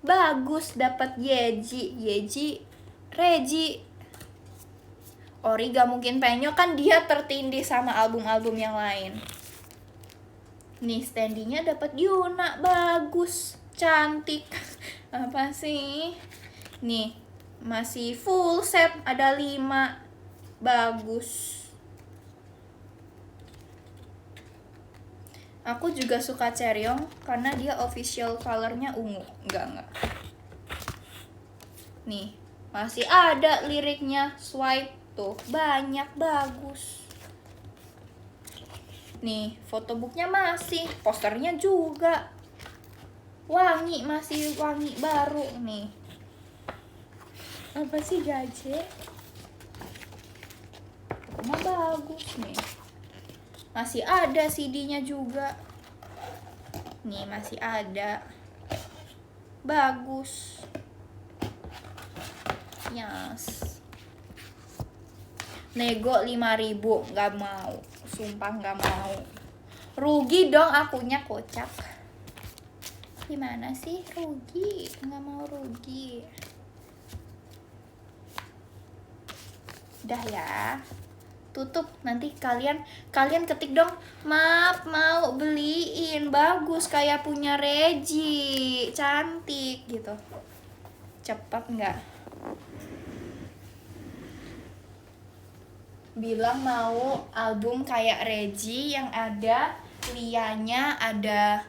bagus, dapat Yeji, Reji. Ori gak mungkin penyok kan, dia tertindih sama album-album yang lain. Nih, standingnya dapat Yuna, bagus, cantik. Apa sih? Nih, masih full set, ada 5, bagus. Aku juga suka Chaeryeong karena dia official colornya ungu. Enggak. Nih, masih ada liriknya, swipe tuh, banyak, bagus. Nih, photobooknya masih, posternya juga. Wangi, masih wangi baru nih. Apa sih gaje? Rumah bagus nih. Masih ada CD-nya juga. Nih, masih ada. Bagus. Yes. Nego 5.000, nggak mau. Sumpah nggak mau. Rugi dong akunya, kocak. Gimana sih rugi? Nggak mau rugi. Udah ya. Tutup, nanti kalian ketik dong, maaf mau beliin, bagus kayak punya Reji, cantik gitu. Cepet nggak? Bilang mau album kayak Reji yang ada Lianya, ada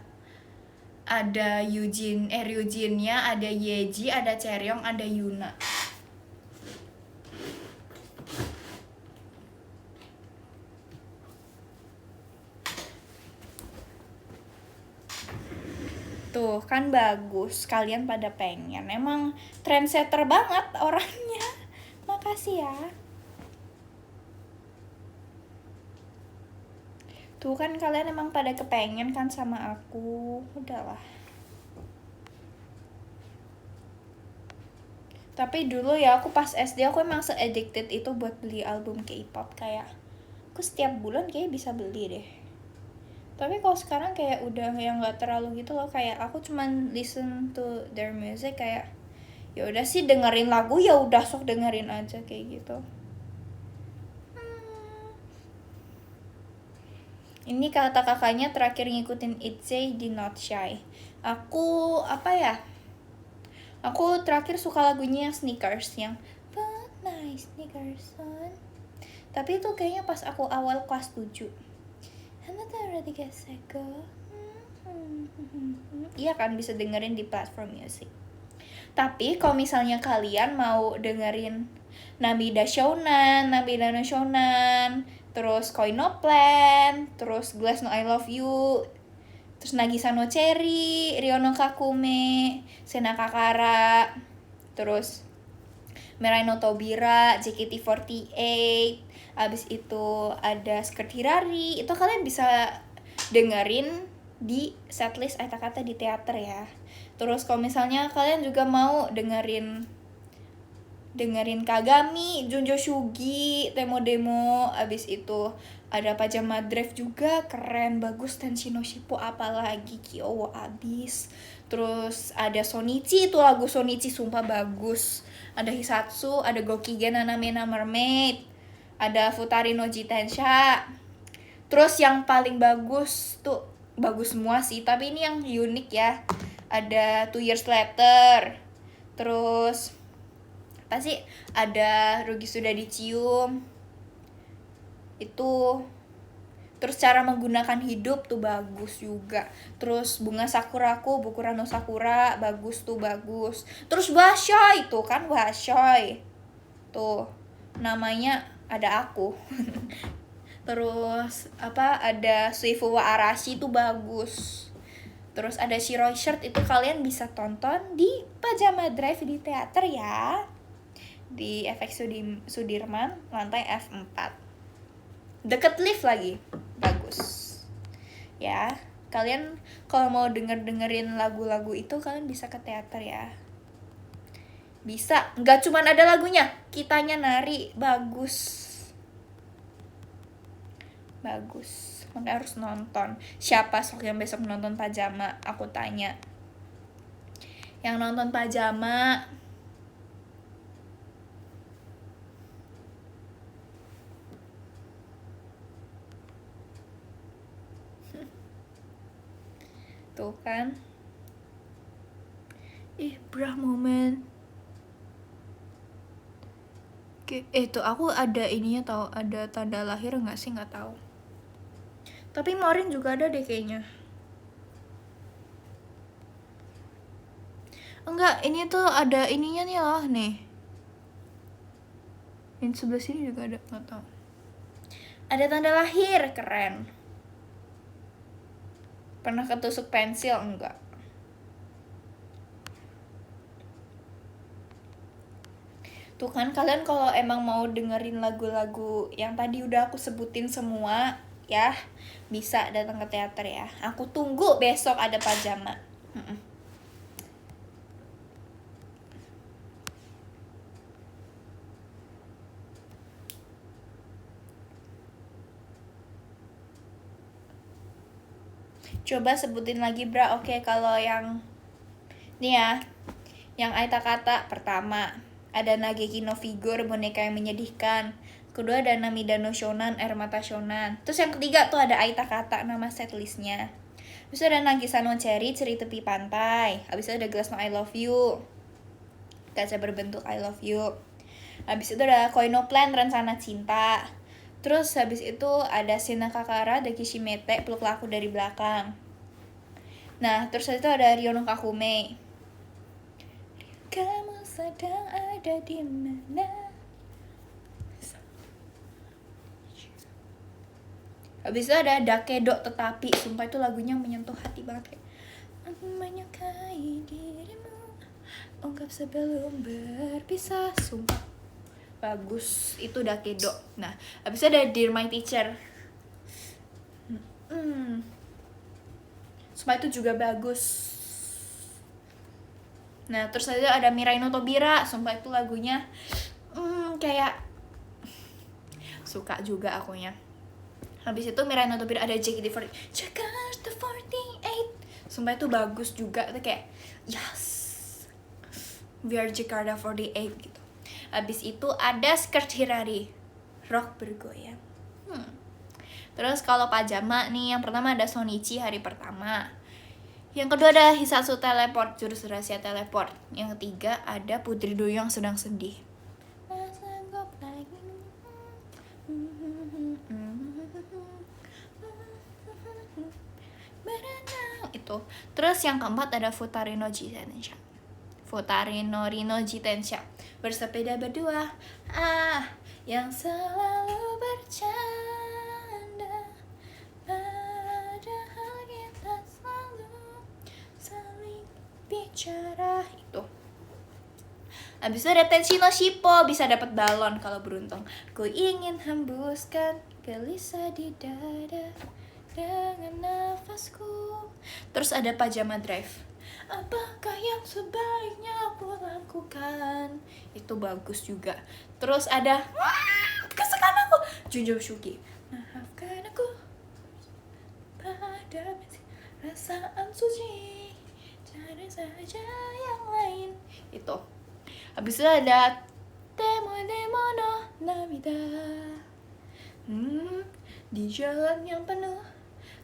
Ryujinnya, ada Yeji, ada Chaeryeong, ada Yuna. Tuh kan bagus, kalian pada pengen. Emang trendsetter banget orangnya. Makasih ya. Tuh kan kalian emang pada kepengen kan sama aku. Udahlah. Tapi dulu ya aku pas SD aku emang se-addicted itu buat beli album K-pop. Kayak aku setiap bulan kayak bisa beli deh. Tapi kalau sekarang kayak udah yang nggak terlalu gitu loh, kayak aku cuman listen to their music, kayak ya udah sih dengerin lagu, ya udah sok dengerin aja kayak gitu. Ini kata kakaknya terakhir ngikutin Itzy di Not Shy. Aku apa ya? Aku terakhir suka lagunya yang Sneakers yang Put my sneakers on. Tapi itu kayaknya pas aku awal kelas 7. Ready get set go. Iya kan, bisa dengerin di platform music. Tapi kalau misalnya kalian mau dengerin Namida Shonan, Namida no Shonan, terus Koi no Plan, terus Glass no I Love You, terus Nagisa no Cherry, Ryo no Kakume, Sena Kakara, terus Mirai no Tobira, JKT48, abis itu ada Skirt Hirari. Itu kalian bisa dengerin di setlist Aita Kata di teater ya. Terus kalau misalnya kalian juga mau dengerin Kagami, Junjo Shugi, Temo Demo, abis itu ada Pajama Drive juga, keren, bagus, Tenshino Shippo, apalagi Kyowo abis. Terus ada Sonichi, itu lagu Sonichi sumpah bagus. Ada Hisatsu, ada Gokigen Naname na Mermaid, ada Futari no Jitensha. Terus yang paling bagus tuh, bagus semua sih, tapi ini yang unik ya. Ada 2 Years Later. Terus apa sih? Ada Rugi Sudah Dicium. Itu. Terus cara menggunakan hidup tuh bagus juga. Terus Bunga Sakuraku, Bokura no Sakura, bagus tuh, bagus. Terus Washoy itu kan, Washoy. Tuh, namanya ada aku. Terus apa, ada Suifu wa Arashi itu bagus. Terus ada Shiroi Shirt, itu kalian bisa tonton di Pajama Drive di teater ya, di FX Sudirman lantai F4, deket lift lagi, bagus ya. Kalian kalau mau dengerin lagu-lagu itu kalian bisa ke teater ya, bisa. Nggak cuman ada lagunya, kitanya nari, bagus, makanya harus nonton. Siapa sok yang besok nonton Pajama? Aku tanya. Yang nonton Pajama. Tuh kan. Brah moment. Oke, tuh aku ada ininya tau, ada tanda lahir nggak sih, nggak tahu. Tapi Maureen juga ada deh kayaknya. Enggak, ini tuh ada ininya nih loh, nih. Ini sebelah sini juga ada, nggak tahu. Ada tanda lahir, keren. Pernah ketusuk pensil? Enggak. Tuh kan, kalian kalau emang mau dengerin lagu-lagu yang tadi udah aku sebutin semua ya, bisa datang ke teater ya. Aku tunggu besok ada Pajama. Coba sebutin lagi, Bra. Oke, kalau yang nih ya, yang Aita Kata pertama ada Nageki no Figure, boneka yang menyedihkan. Kedua ada Namida no Shonan, Air Mata Shonan. Terus yang ketiga tuh ada Aita Kata, nama setlistnya. Habis itu ada Nagisa no Cherry, Ceri Tepi Pantai. Habis itu ada Glass no I Love You, kaca berbentuk I Love You. Habis itu ada Koi no Plan, Rencana Cinta. Terus habis itu ada Sena Kakara, Dakishimete, Peluklah Aku dari Belakang. Nah, terus itu ada Ryo no Kakume, Kamu sedang ada di mana? Habis itu ada Dakedo Tetapi, sumpah itu lagunya menyentuh hati banget, kayak aku menyukai dirimu, ungkap sebelum berpisah, sumpah bagus itu Dakedo. Nah, habis itu ada Dear My Teacher, sumpah itu juga bagus. Nah, terus ada Mirai no Tobira, sumpah itu lagunya kayak suka juga akunya. Habis itu Mirai no Tobira ada JKT48, Jakarta 48, sumpah itu bagus juga, itu kayak yes, we are Jakarta 48 gitu. Habis itu ada Skirt Hirari, rock bergoyang. Terus kalau pajama nih, yang pertama ada Shonichi hari pertama. Yang kedua ada Hisatsu Teleport, jurus rahasia teleport. Yang ketiga ada Putri Duyung sedang sedih. Itu. Terus yang keempat ada Futari no Jitensha. Futari no Rino Jitensha. Bersepeda berdua. Yang selalu bercanda. Padahal kita selalu saling bicara. Itu. Habis itu ada Tenshi no Shippo, bisa dapat balon kalau beruntung. Ku ingin hembuskan gelisah di dada dengan nafasku. Terus ada Pajama Drive. Apakah yang sebaiknya aku lakukan? Itu bagus juga. Terus ada kesukaan aku, Junjo Shuki. Maafkan aku pada perasaan suci, cari saja yang lain. Itu. Habis itu ada Demo Demo no Namida. Di jalan yang penuh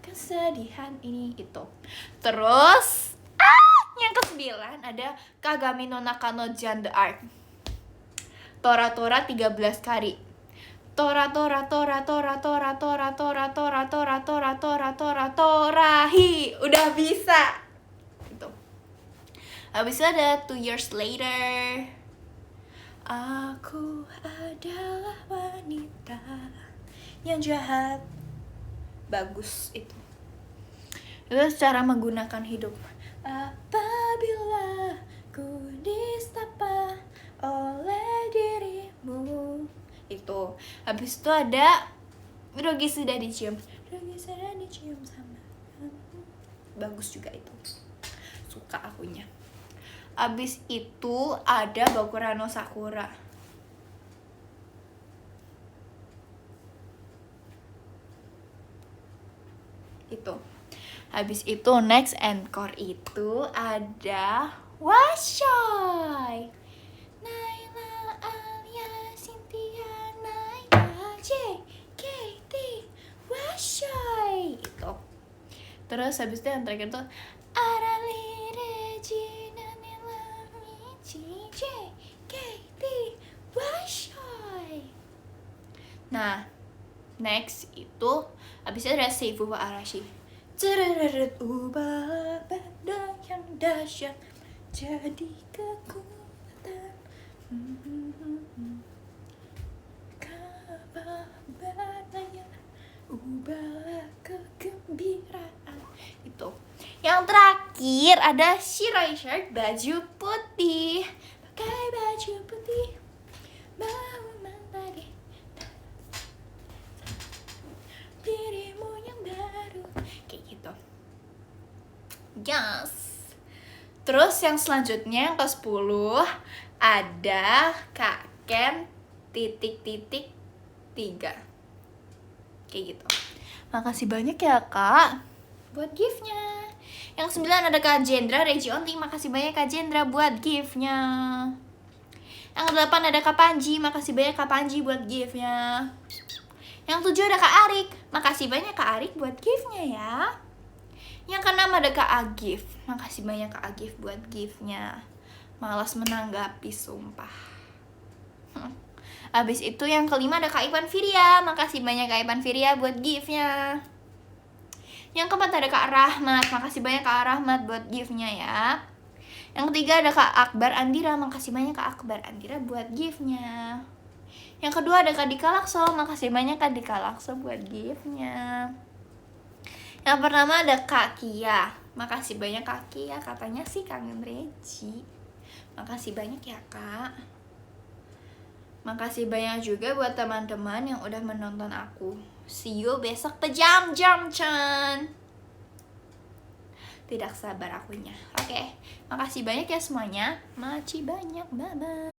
kesedihan ini. Itu. Terus yang ke-9 ada Kagami no Nakano Jan the Arc. Tora 13 kali. Tora hi. Udah bisa. Itu. Habis itu ada 2 years later. Aku adalah wanita yang jahat. Bagus itu. Itu cara menggunakan hidup. Apabila ku distapa oleh dirimu. Itu. Habis itu ada Rogi sudah dicium. Rogi sudah dicium sama kamu. Bagus juga itu. Suka akunya. Habis itu ada Bakurano Sakura. Itu. Habis itu next encore itu ada Washoy. Naila, Alia, Cynthia, Naila, JKT, Washoy. Itu. Terus habis itu yang terakhir tuh Arali, Regina, Nila, Michi, JKT, Washoy. Nah, next itu habis itu ada Seifu wa Arashi. Cereret, ubah benda yang dahsyat jadi kekuatan. Kabarnya ubahlah kegembiraan. Itu. Yang terakhir ada Shiroi shirt, baju putih. Pakai baju putih, bau lagi dirimu yang baru. Kayak gitu. Yes. Terus yang selanjutnya yang ke-10 ada Kaken titik-titik 3. Kayak gitu. Makasih banyak ya Kak buat gift-nya. Yang 9 ada Kak Jendra Reji Only. Makasih banyak Kak Jendra buat gift-nya. Yang 8 ada Kak Panji. Makasih banyak Kak Panji buat gift-nya. Yang 7 ada Kak Arik. Makasih banyak Kak Arik buat gift-nya ya. Yang ke-6 ada Kak Agif. Makasih banyak Kak Agif buat gift-nya. Malas menanggapi, sumpah. Abis itu yang ke-5 ada Kak Ivan Firia. Makasih banyak Kak Ivan Firia buat gift-nya. Yang ke-4 ada Kak Rahmat. Makasih banyak Kak Rahmat buat gift-nya ya. Yang ke-3 ada Kak Akbar Andira. Makasih banyak Kak Akbar Andira buat gift-nya. Yang kedua ada Kak Dika Lakso. Makasih banyak Kak Dika Lakso buat gift-nya. Yang pertama ada Kak Kia. Makasih banyak Kak Kia. Katanya sih kangen Reci. Makasih banyak ya Kak. Makasih banyak juga buat teman-teman yang udah menonton aku. See you besok pejam-jam Chan. Tidak sabar akunya. Oke. Makasih banyak ya semuanya. Makasih banyak. Bye-bye.